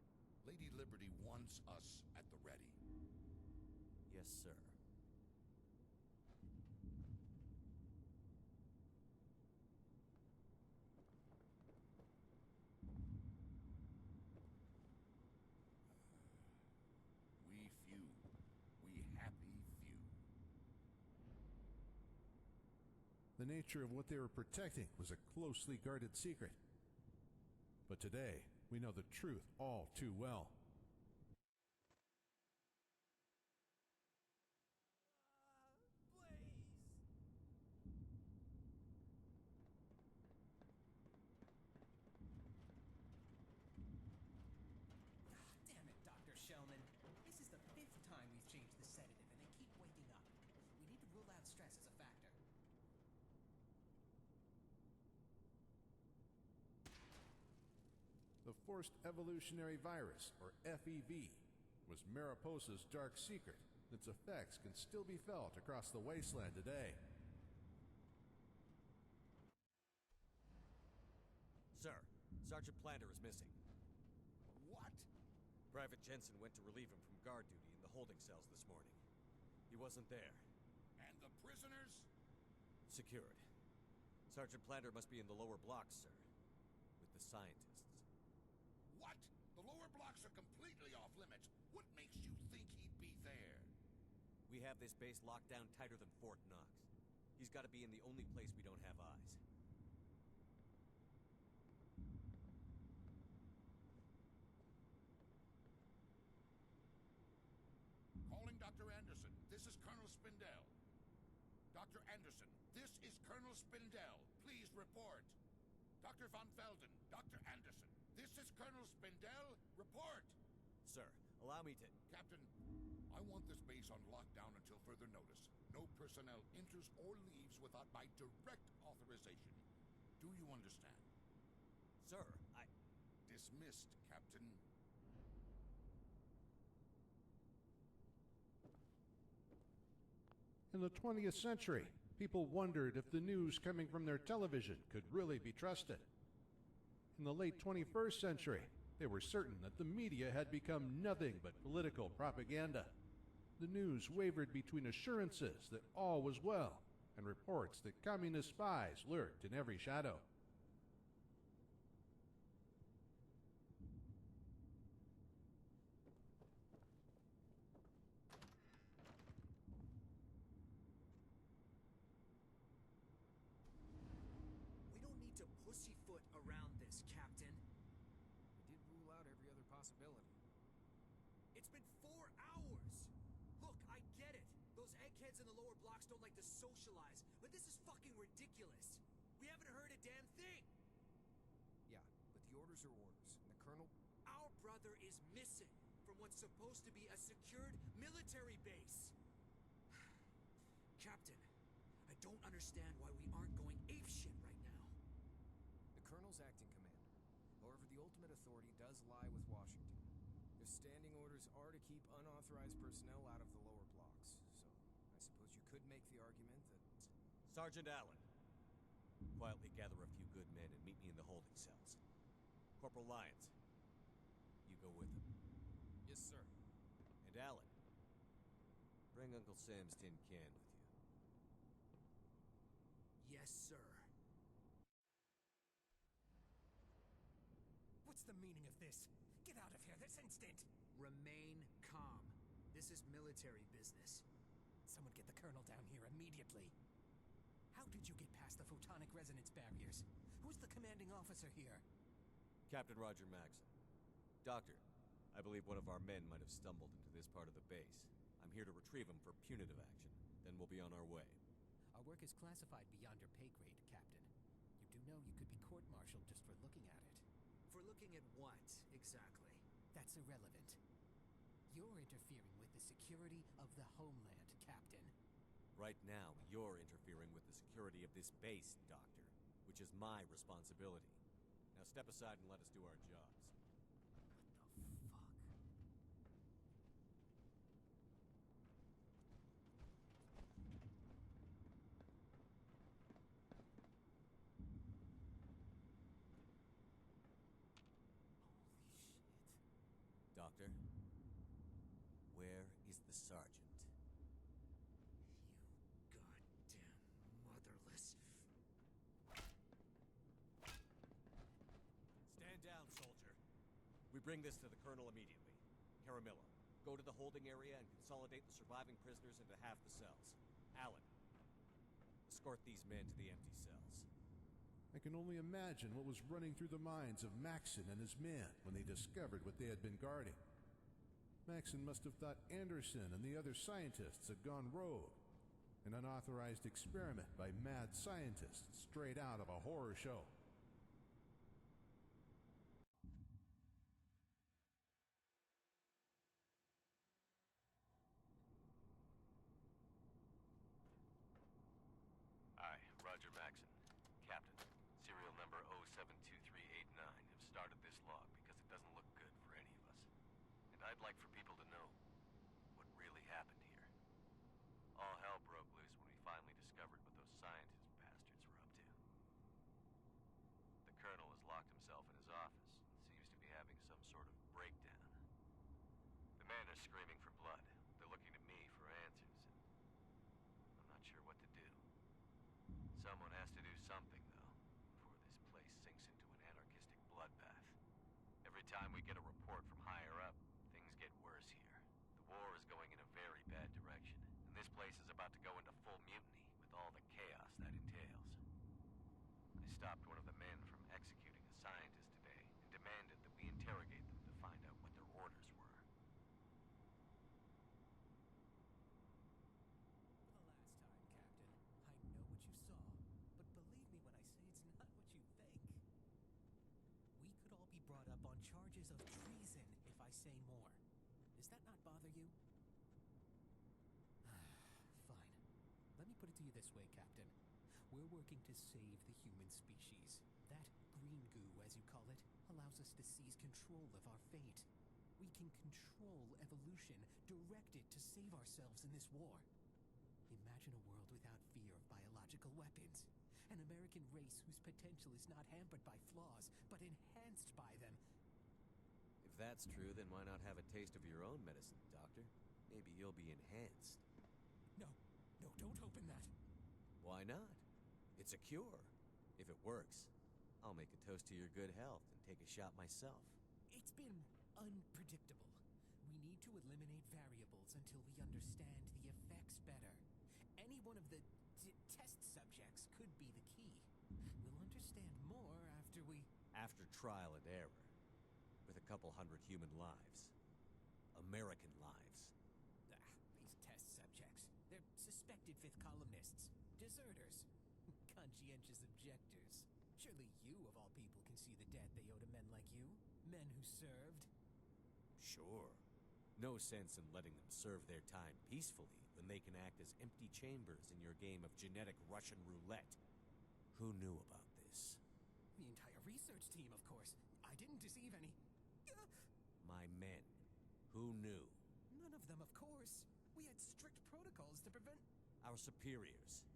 Speaker 11: Lady Liberty wants us at the ready.
Speaker 9: Yes, sir.
Speaker 11: We few. We happy few.
Speaker 8: The nature of what they were protecting was a closely guarded secret. But today, we know the truth all too well.
Speaker 6: Damn it, Dr. Shellman. This is the 5th time we've changed the sedative and they keep waking up. We need to rule out stress as a factor.
Speaker 8: The Forced Evolutionary Virus, or FEV, was Mariposa's dark secret. Its effects can still be felt across the wasteland today.
Speaker 9: Sir, Sergeant Planter is missing.
Speaker 11: What?
Speaker 9: Private Jensen went to relieve him from guard duty in the holding cells this morning. He wasn't there.
Speaker 11: And the prisoners?
Speaker 9: Secured. Sergeant Planter must be in the lower blocks, sir. With the scientists.
Speaker 11: What? The lower blocks are completely off limits. What makes you think he'd be there?
Speaker 9: We have this base locked down tighter than Fort Knox. He's got to be in the only place we don't have eyes.
Speaker 11: Calling Dr. Anderson. This is Colonel Spindell. Dr. Anderson, this is Colonel Spindell. Please report. Dr. Von Felden, Dr. Anderson, this is Colonel Spindell. Report.
Speaker 9: Sir, allow me to...
Speaker 11: Captain, I want this base on lockdown until further notice. No personnel enters or leaves without my direct authorization. Do you understand?
Speaker 9: Sir, I...
Speaker 11: Dismissed, Captain.
Speaker 8: In the 20th century, people wondered if the news coming from their television could really be trusted. In the late 21st century, they were certain that the media had become nothing but political propaganda. The news wavered between assurances that all was well and reports that communist spies lurked in every shadow.
Speaker 6: crackheads in the lower blocks don't like to socialize, but this is fucking ridiculous. We haven't heard a damn thing.
Speaker 12: Yeah, but the orders are orders, and the colonel...
Speaker 6: Our brother is missing from what's supposed to be a secured military base. Captain, I don't understand why we aren't going apeshit right now.
Speaker 12: The colonel's acting commander. However, the ultimate authority does lie with Washington. Their standing orders are to keep unauthorized personnel out of the lower blocks, so I suppose you could make the argument that...
Speaker 9: Sergeant Allen, quietly gather a few good men and meet me in the holding cells. Corporal Lyons, you go with him.
Speaker 12: Yes, sir.
Speaker 9: And Allen, bring Uncle Sam's tin can with you.
Speaker 6: Yes, sir.
Speaker 12: What's the meaning of this? Get out of here this instant!
Speaker 6: Remain calm. This is military business.
Speaker 12: Someone get the colonel down here immediately. How did you get past the photonic resonance barriers? Who's the commanding officer here?
Speaker 9: Captain Roger Maxson. Doctor, I believe one of our men might have stumbled into this part of the base. I'm here to retrieve him for punitive action. Then we'll be on our way.
Speaker 12: Our work is classified beyond your pay grade, Captain. You do know you could be court-martialed just for looking at it.
Speaker 6: For looking at what, exactly?
Speaker 12: That's irrelevant. You're interfering with the security of the homeland, Captain.
Speaker 9: Right now, you're interfering with the security of this base, Doctor, which is my responsibility. Now step aside and let us do our jobs.
Speaker 12: What the fuck?
Speaker 9: Doctor, where is the sergeant?
Speaker 6: You goddamn motherless...
Speaker 9: Stand down, soldier. We bring this to the colonel immediately. Caramillo, go to the holding area and consolidate the surviving prisoners into half the cells. Allen, escort these men to the empty cells.
Speaker 8: I can only imagine what was running through the minds of Maxson and his men when they discovered what they had been guarding. Maxson must have thought Anderson and the other scientists had gone rogue. An unauthorized experiment by mad scientists straight out of a horror show.
Speaker 7: Hi, Roger Maxson, Captain. Serial number 072389 have started this log because it doesn't look good for any of us. And I'd like for people to know what really happened here. All hell broke loose when we finally discovered what those scientist bastards were up to. The colonel has locked himself in his office and seems to be having some sort of breakdown. The men are screaming for blood. They're looking to me for answers, and I'm not sure what to do. Someone has to do something, though, before this place sinks into an anarchistic bloodbath. Every time we get a report from higher up, things get worse here. The war is going in a very bad direction, and this place is about to go into full mutiny with all the chaos that entails. I stopped one of the men from executing a scientist today and demanded that we interrogate them to find out what their orders were.
Speaker 12: Brought up on charges of treason, if I say more. Does that not bother you? Fine. Let me put it to you this way, Captain. We're working to save the human species. That green goo, as you call it, allows us to seize control of our fate. We can control evolution, direct it to save ourselves in this war. Imagine a world without fear of biological weapons. An American race whose potential is not hampered by flaws, but enhanced by them.
Speaker 9: If that's true, then why not have a taste of your own medicine, Doctor? Maybe you'll be enhanced.
Speaker 12: No, don't open that.
Speaker 9: Why not? It's a cure. If it works, I'll make a toast to your good health and take a shot myself.
Speaker 12: It's been unpredictable. We need to eliminate variables until we understand the effects better. Any one of the test subjects could be the key. We'll understand more after we...
Speaker 9: After trial and error. With a couple hundred human lives. American lives.
Speaker 12: These test subjects. They're suspicious. fifth columnists. Deserters. Conscientious objectors. Surely you, of all people, can see the debt they owe to men like you. Men who served.
Speaker 9: Sure. No sense in letting them serve their time peacefully when they can act as empty chambers in your game of genetic Russian roulette. Who knew about this?
Speaker 12: The entire research team, of course. I didn't deceive any.
Speaker 9: My men. Who knew?
Speaker 12: None of them, of course. We had strict protocols to prevent...
Speaker 9: Our superiors.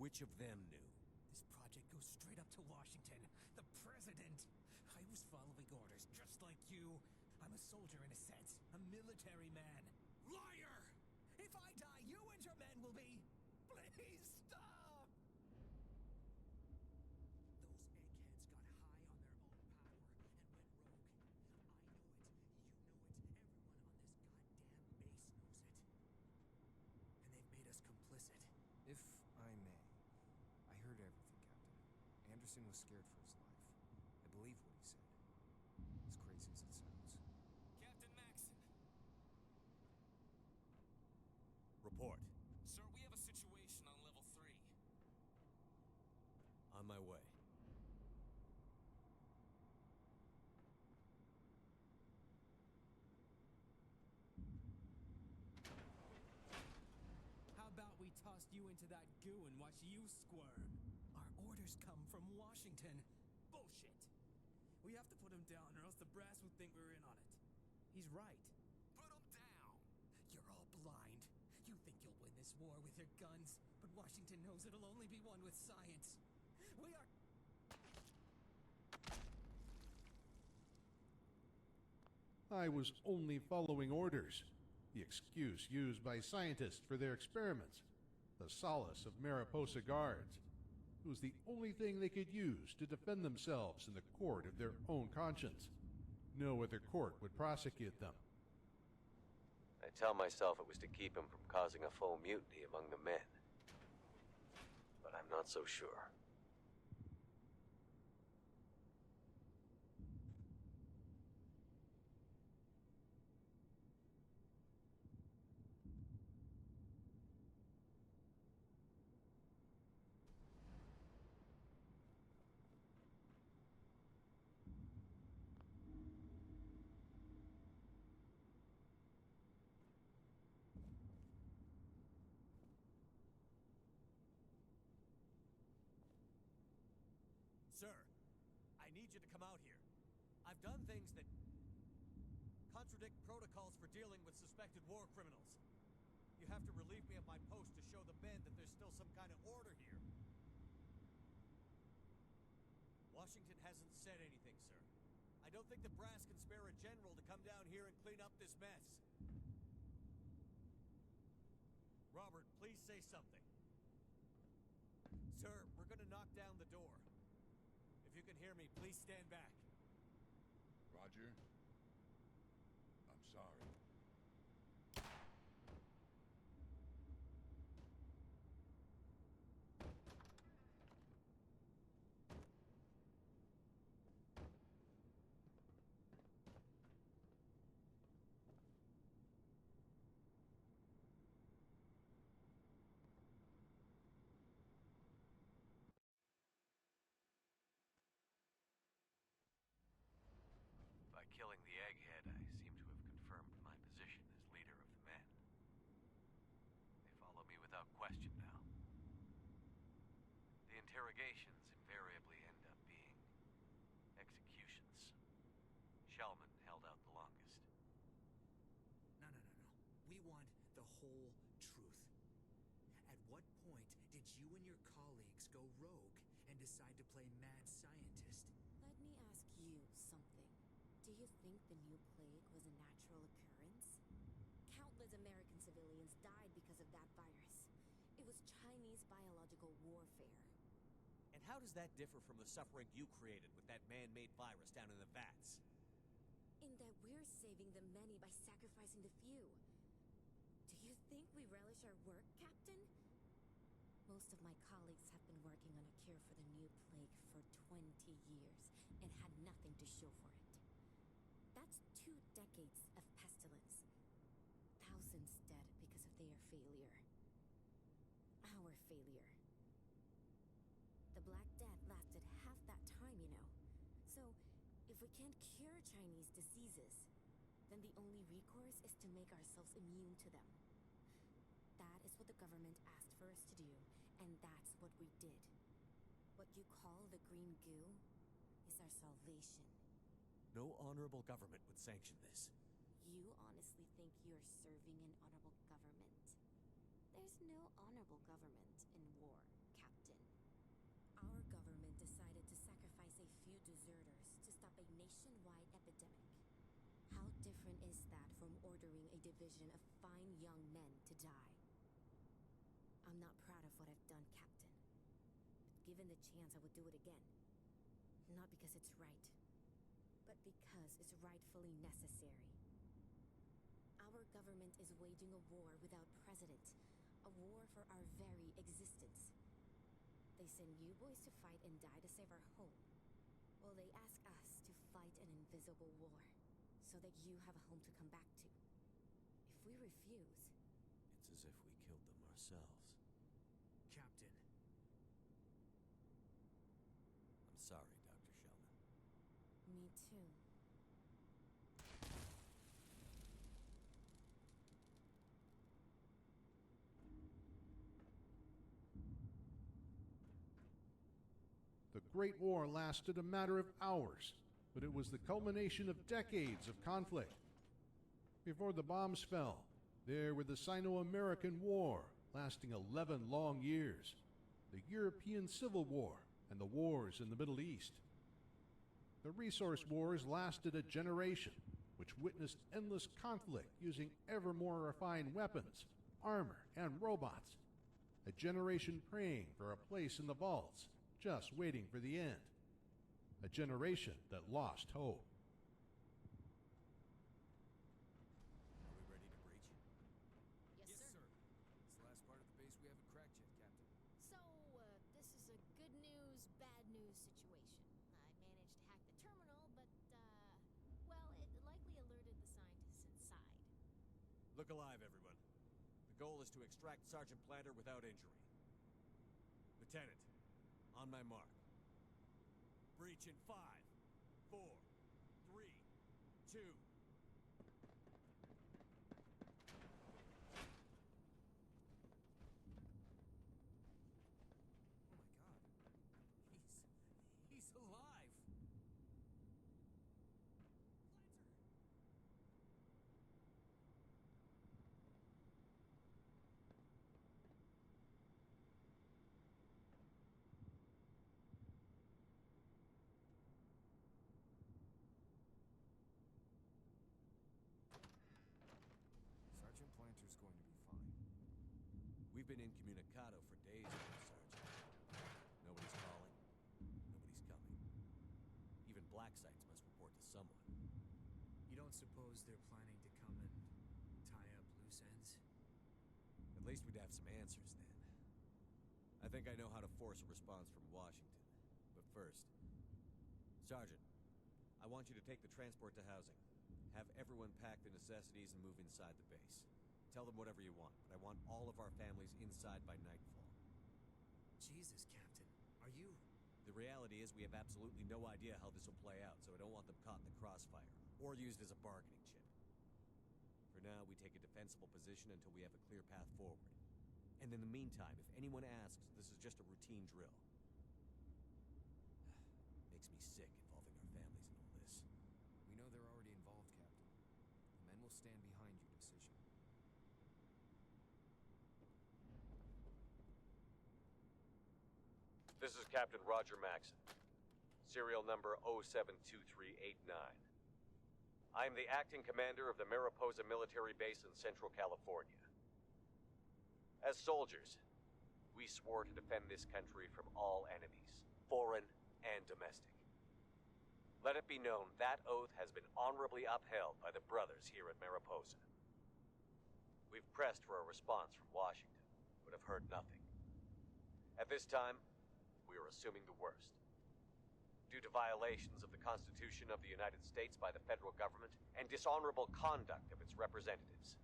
Speaker 9: Which of them knew?
Speaker 12: This project goes straight up to Washington. The president. I was following orders just like you. I'm a soldier in a sense. A military man. Liar! If I die, you and your men will be... Please stop! Those eggheads got high on their own power and went rogue. I know it. You know it. Everyone on this goddamn base knows it. And they've made us complicit.
Speaker 13: If I may, I heard everything, Captain. Anderson was scared for his life. I believe what he said. As crazy as it sounds.
Speaker 12: Captain Maxon.
Speaker 9: Report.
Speaker 12: Sir, we have a situation on level 3.
Speaker 9: On my way.
Speaker 12: How about we toss you into that goo and watch you squirm? Our orders come from Washington. Bullshit. We have to put him down or else the brass would think we're in on it. He's right. Put him down! You're all blind. You think you'll win this war with your guns, but Washington knows it'll only be won with science. We are...
Speaker 8: I was only following orders. The excuse used by scientists for their experiments. The solace of Mariposa guards. It was the only thing they could use to defend themselves in the court of their own conscience. No other court would prosecute them.
Speaker 9: I tell myself it was to keep him from causing a full mutiny among the men. But I'm not so sure. Sir, I need you to come out here. I've done things that contradict protocols for dealing with suspected war criminals. You have to relieve me of my post to show the men that there's still some kind of order here. Washington hasn't said anything, sir. I don't think the brass can spare a general to come down here and clean up this mess. Robert, please say something. Sir, we're gonna knock down the door. If you can hear me, please stand back.
Speaker 11: Roger. I'm sorry.
Speaker 9: By killing the egghead, I seem to have confirmed my position as leader of the men. They follow me without question now. The interrogations invariably end up being executions. Shellman held out the longest.
Speaker 6: No. We want the whole truth. At what point did you and your colleagues go rogue and decide to play mad scientist?
Speaker 4: Let me ask you something. Do you think the new plague was a natural occurrence? Countless American civilians died because of that virus. It was Chinese biological warfare.
Speaker 9: And how does that differ from the suffering you created with that man-made virus down in the vats?
Speaker 4: In that we're saving the many by sacrificing the few. Do you think we relish our work, Captain? Most of my colleagues have been working on a cure for the new plague for 20 years and had nothing to show for it. That's 2 decades of pestilence. Thousands dead because of their failure. Our failure. The Black Death lasted half that time, you know. So, if we can't cure Chinese diseases, then the only recourse is to make ourselves immune to them. That is what the government asked for us to do, and that's what we did. What you call the green goo is our salvation.
Speaker 9: No honorable government would sanction this.
Speaker 4: You honestly think you're serving an honorable government? There's no honorable government in war, Captain. Our government decided to sacrifice a few deserters to stop a nationwide epidemic. How different is that from ordering a division of fine young men to die? I'm not proud of what I've done, Captain. But given the chance, I would do it again. Not because it's right, but because it's rightfully necessary. Our government is waging a war without precedent, a war for our very existence. They send you boys to fight and die to save our home. Well, they ask us to fight an invisible war, so that you have a home to come back to. If we refuse...
Speaker 9: It's as if we killed them ourselves.
Speaker 6: Captain.
Speaker 9: I'm sorry, Dr. Sheldon.
Speaker 4: Me too.
Speaker 8: The Great War lasted a matter of hours, but it was the culmination of decades of conflict. Before the bombs fell, there were the Sino-American War, lasting 11 long years, the European Civil War, and the wars in the Middle East. The Resource Wars lasted a generation, which witnessed endless conflict using ever more refined weapons, armor, and robots. A generation praying for a place in the vaults, just waiting for the end. A generation that lost hope.
Speaker 9: Are we ready to breach?
Speaker 13: Yes, sir. It's the last part of the base we haven't cracked yet, Captain.
Speaker 4: So, this is a good news, bad news situation. I managed to hack the terminal, but, well, it likely alerted the scientists inside.
Speaker 9: Look alive, everyone. The goal is to extract Sergeant Planter without injury. Lieutenant, on my mark. Breach in 5, 4, 3, 2.
Speaker 6: Oh my god. He's alive!
Speaker 13: Sergeant Planter's going to be fine.
Speaker 9: We've been incommunicado for days now, Sergeant. Nobody's calling. Nobody's coming. Even black sites must report to someone.
Speaker 6: You don't suppose they're planning to come and tie up loose ends?
Speaker 9: At least we'd have some answers then. I think I know how to force a response from Washington. But first, Sergeant, I want you to take the transport to housing. Have everyone pack the necessities and move inside the base. Tell them whatever you want, but I want all of our families inside by nightfall.
Speaker 6: Jesus, Captain. Are you...
Speaker 9: The reality is we have absolutely no idea how this will play out, so I don't want them caught in the crossfire, or used as a bargaining chip. For now, we take a defensible position until we have a clear path forward. And in the meantime, if anyone asks, this is just a routine drill. Makes me sick involving our families in all this.
Speaker 13: We know they're already involved, Captain. The men will stand behind your decision.
Speaker 9: This is Captain Roger Maxon, serial number 072389. I am the acting commander of the Mariposa military base in Central California. As soldiers, we swore to defend this country from all enemies, foreign and domestic. Let it be known that oath has been honorably upheld by the brothers here at Mariposa. We've pressed for a response from Washington, but have heard nothing. At this time, we are assuming the worst. Due to violations of the Constitution of the United States by the federal government and dishonorable conduct of its representatives,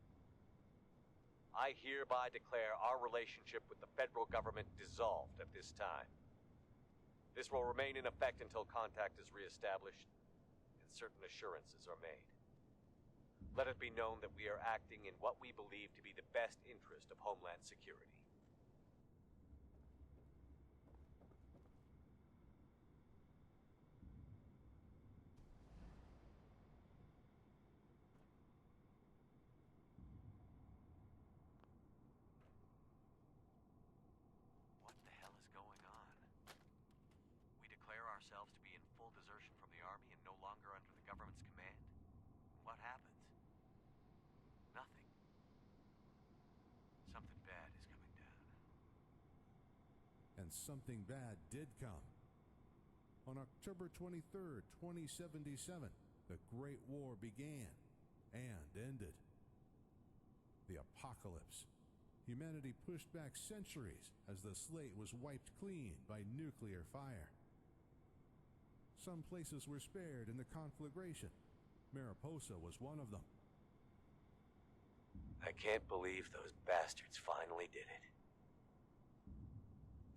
Speaker 9: I hereby declare our relationship with the federal government dissolved at this time. This will remain in effect until contact is reestablished and certain assurances are made. Let it be known that we are acting in what we believe to be the best interest of Homeland Security. What the hell is going on? We declare ourselves to be in full desertion from the Army and no longer under the government's command? What happens? Nothing. Something bad is coming down.
Speaker 8: And something bad did come. On October 23rd, 2077, the Great War began and ended. The apocalypse. Humanity pushed back centuries as the slate was wiped clean by nuclear fire. Some places were spared in the conflagration. Mariposa was one of them.
Speaker 9: I can't believe those bastards finally did it.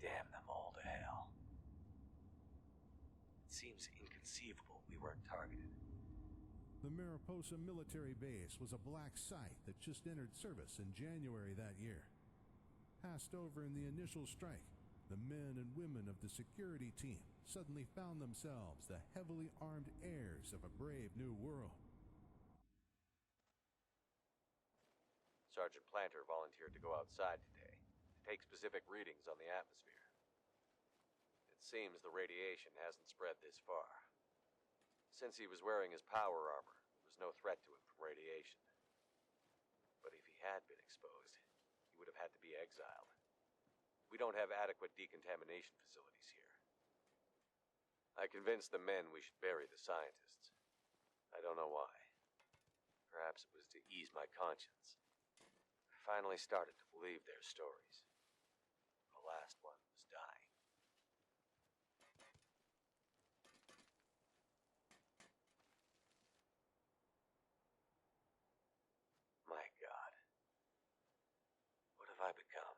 Speaker 9: Damn them all to hell. It seems inconceivable we weren't targeted.
Speaker 8: The Mariposa military base was a black site that just entered service in January that year. Passed over in the initial strike, the men and women of the security team suddenly found themselves the heavily armed heirs of a brave new world.
Speaker 9: Sergeant Planter volunteered to go outside today to take specific readings on the atmosphere. It seems the radiation hasn't spread this far. Since he was wearing his power armor, there was no threat to him from radiation. But if he had been exposed, he would have had to be exiled. We don't have adequate decontamination facilities here. I convinced the men we should bury the scientists. I don't know why. Perhaps it was to ease my conscience. I finally started to believe their stories. The last one was dying. My God. What have I become?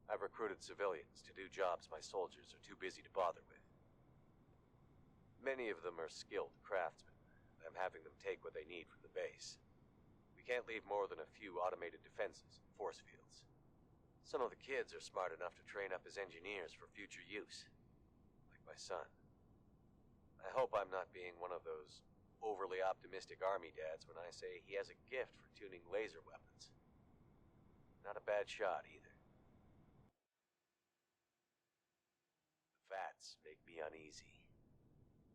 Speaker 9: I've recruited civilians to do jobs my soldiers are too busy to bother with. Many of them are skilled craftsmen. I'm having them take what they need from the base. We can't leave more than a few automated defenses and force fields. Some of the kids are smart enough to train up as engineers for future use, like my son. I hope I'm not being one of those overly optimistic army dads when I say he has a gift for tuning laser weapons. Not a bad shot either. The VATS make me uneasy.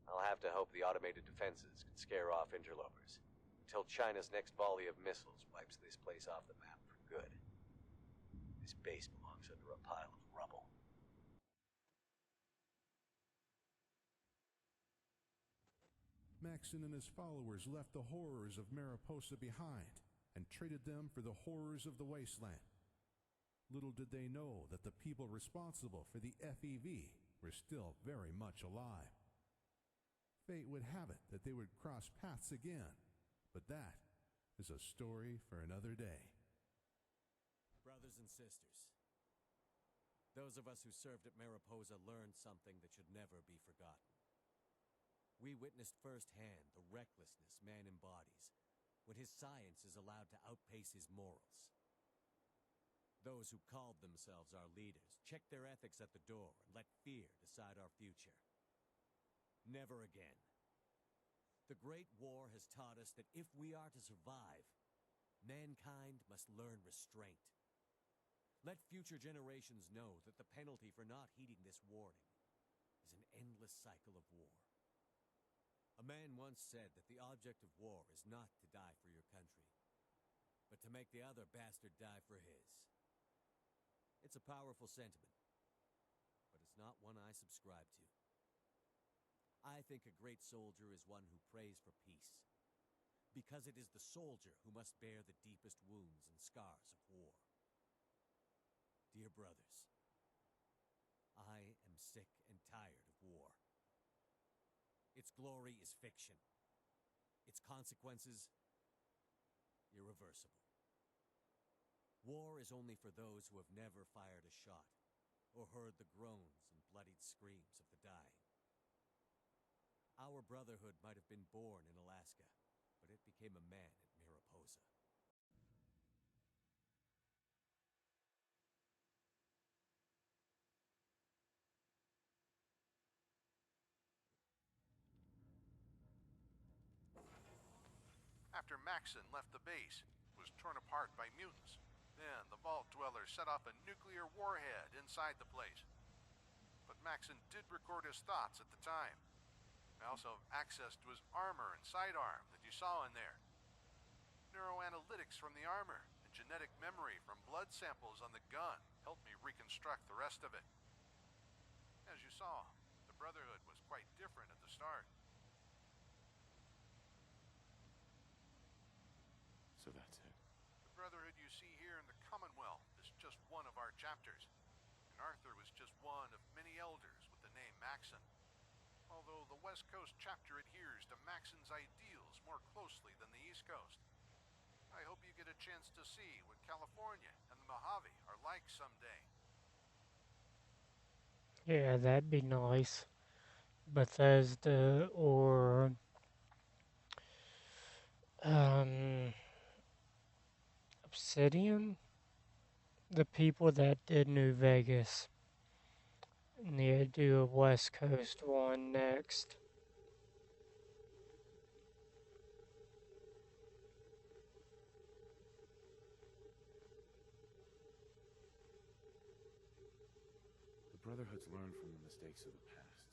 Speaker 9: I'll have to hope the automated defenses can scare off interlopers until China's next volley of missiles wipes this place off the map for good. This base belongs under a pile of rubble.
Speaker 8: Maxon and his followers left the horrors of Mariposa behind and traded them for the horrors of the wasteland. Little did they know that the people responsible for the FEV were still very much alive. Fate would have it that they would cross paths again, but that is a story for another day.
Speaker 9: Brothers and sisters, those of us who served at Mariposa learned something that should never be forgotten. We witnessed firsthand the recklessness man embodies when his science is allowed to outpace his morals. Those who called themselves our leaders checked their ethics at the door and let fear decide our future. Never again. The Great War has taught us that if we are to survive, mankind must learn restraint. Let future generations know that the penalty for not heeding this warning is an endless cycle of war. A man once said that the object of war is not to die for your country, but to make the other bastard die for his. It's a powerful sentiment, but it's not one I subscribe to. I think a great soldier is one who prays for peace, because it is the soldier who must bear the deepest wounds and scars of war. Dear brothers, I am sick and tired of war. Its glory is fiction. consequences irreversible. War is only for those who have never fired a shot or heard the groans and bloodied screams of the dying. Our brotherhood might have been born in Alaska, but it became a man at Mariposa.
Speaker 7: After Maxon left the base, it was torn apart by mutants. Then the Vault Dwellers set off a nuclear warhead inside the place. But Maxon did record his thoughts at the time. I also have access to his armor and sidearm that you saw in there. Neuroanalytics from the armor and genetic memory from blood samples on the gun helped me reconstruct the rest of it. As you saw, the Brotherhood was quite different at the start.
Speaker 14: So that's it.
Speaker 7: The Brotherhood you see here in the Commonwealth is just one of our chapters, and Arthur was just one of many elders with the name Maxon. Although the West Coast chapter adheres to Maxon's ideals more closely than the East Coast. I hope you get a chance to see what California and the Mojave are like someday.
Speaker 1: Yeah, that'd be nice. Bethesda or Obsidian, the people that did New Vegas, need to do a West Coast one next.
Speaker 14: The Brotherhood's learned from the mistakes of the past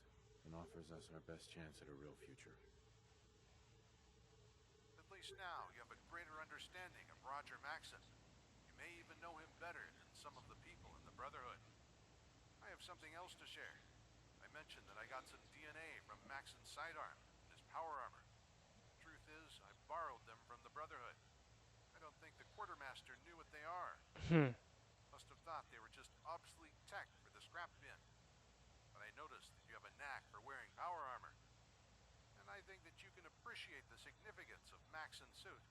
Speaker 14: and offers us our best chance at a real future.
Speaker 7: At least now you have a greater understanding of Roger Maxon. You may even know him better than some of the people in the Brotherhood. I have something else to share. I mentioned that I got some DNA from Maxon's sidearm and his power armor. Truth is, I borrowed them from the Brotherhood. I don't think the quartermaster knew what they are. Must have thought they were just obsolete tech for the scrap bin. But I noticed that you have a knack for wearing power armor. And I think that you can appreciate the significance of Maxon's suit.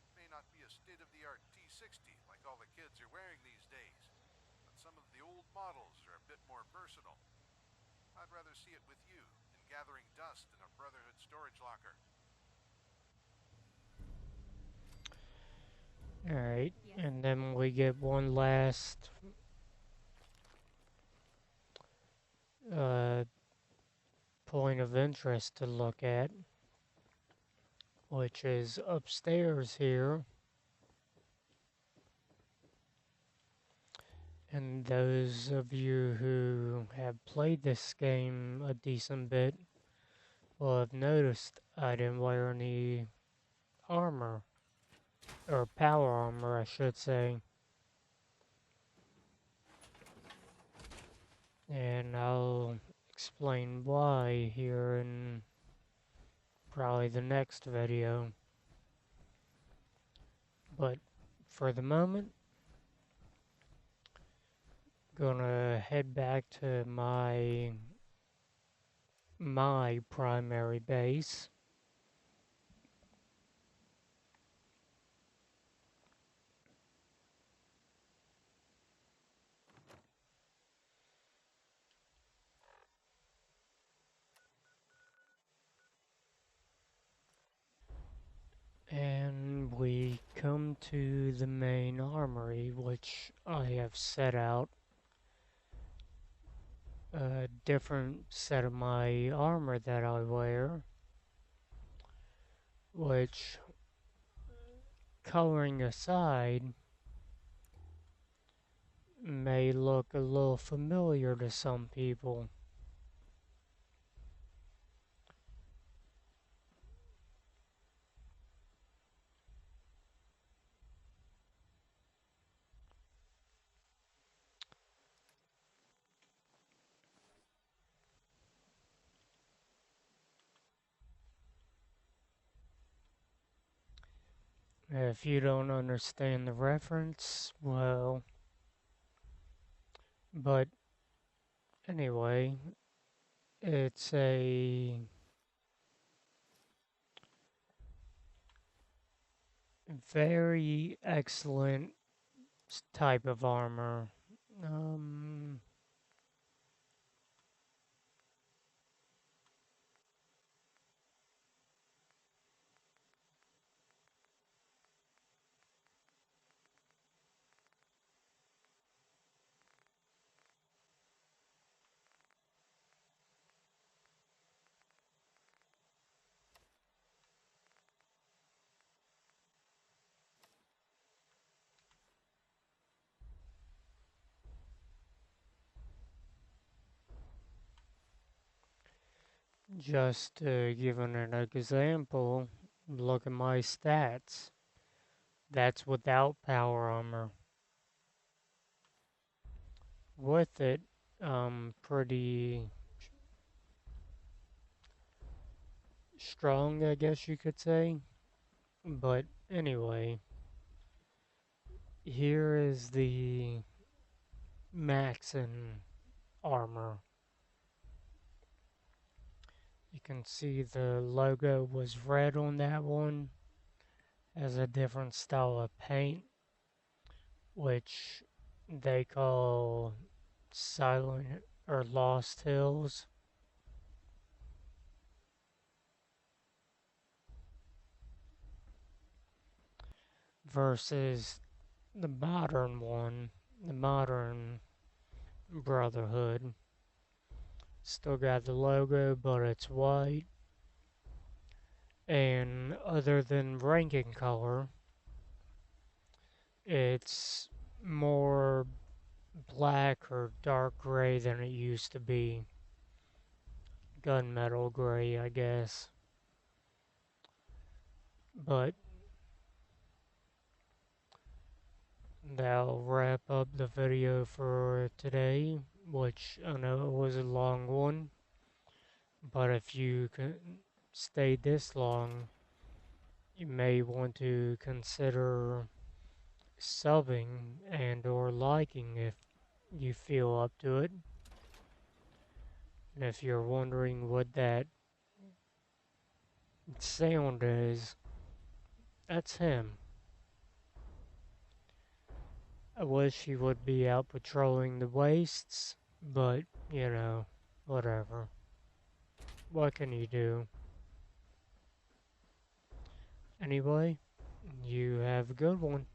Speaker 7: It may not be a state-of-the-art T-60 like all the kids are wearing these days, but some of the old models are a bit more versatile. I'd rather see it with you than gathering dust in a Brotherhood storage locker.
Speaker 1: Alright, and then we get one last point of interest to look at, which is upstairs here. And those of you who have played this game a decent bit will have noticed I didn't wear any armor, or power armor I should say. And I'll explain why here in probably the next video. But for the moment, gonna head back to my primary base. And we come to the main armory, which I have set out a different set of my armor that I wear, which, coloring aside, may look a little familiar to some people. If you don't understand the reference, well, but anyway, it's a Very excellent type of armor. Just to give an example, look at my stats. That's without power armor. With it, pretty strong, I guess you could say. But anyway, here is the Maxon armor. You can see the logo was red on that one, has a different style of paint, which they call Silent or Lost Hills. Versus the modern one, the modern Brotherhood. Still got the logo, but it's white. And other than ranking color, it's more black or dark gray than it used to be. Gunmetal gray, I guess. But that'll wrap up the video for today, which I know it was a long one. But if you can stay this long, you may want to consider subbing and or liking if you feel up to it. And if you're wondering what that sound is, that's him. I wish he would be out patrolling the wastes, but, you know, whatever. What can you do? Anyway, you have a good one.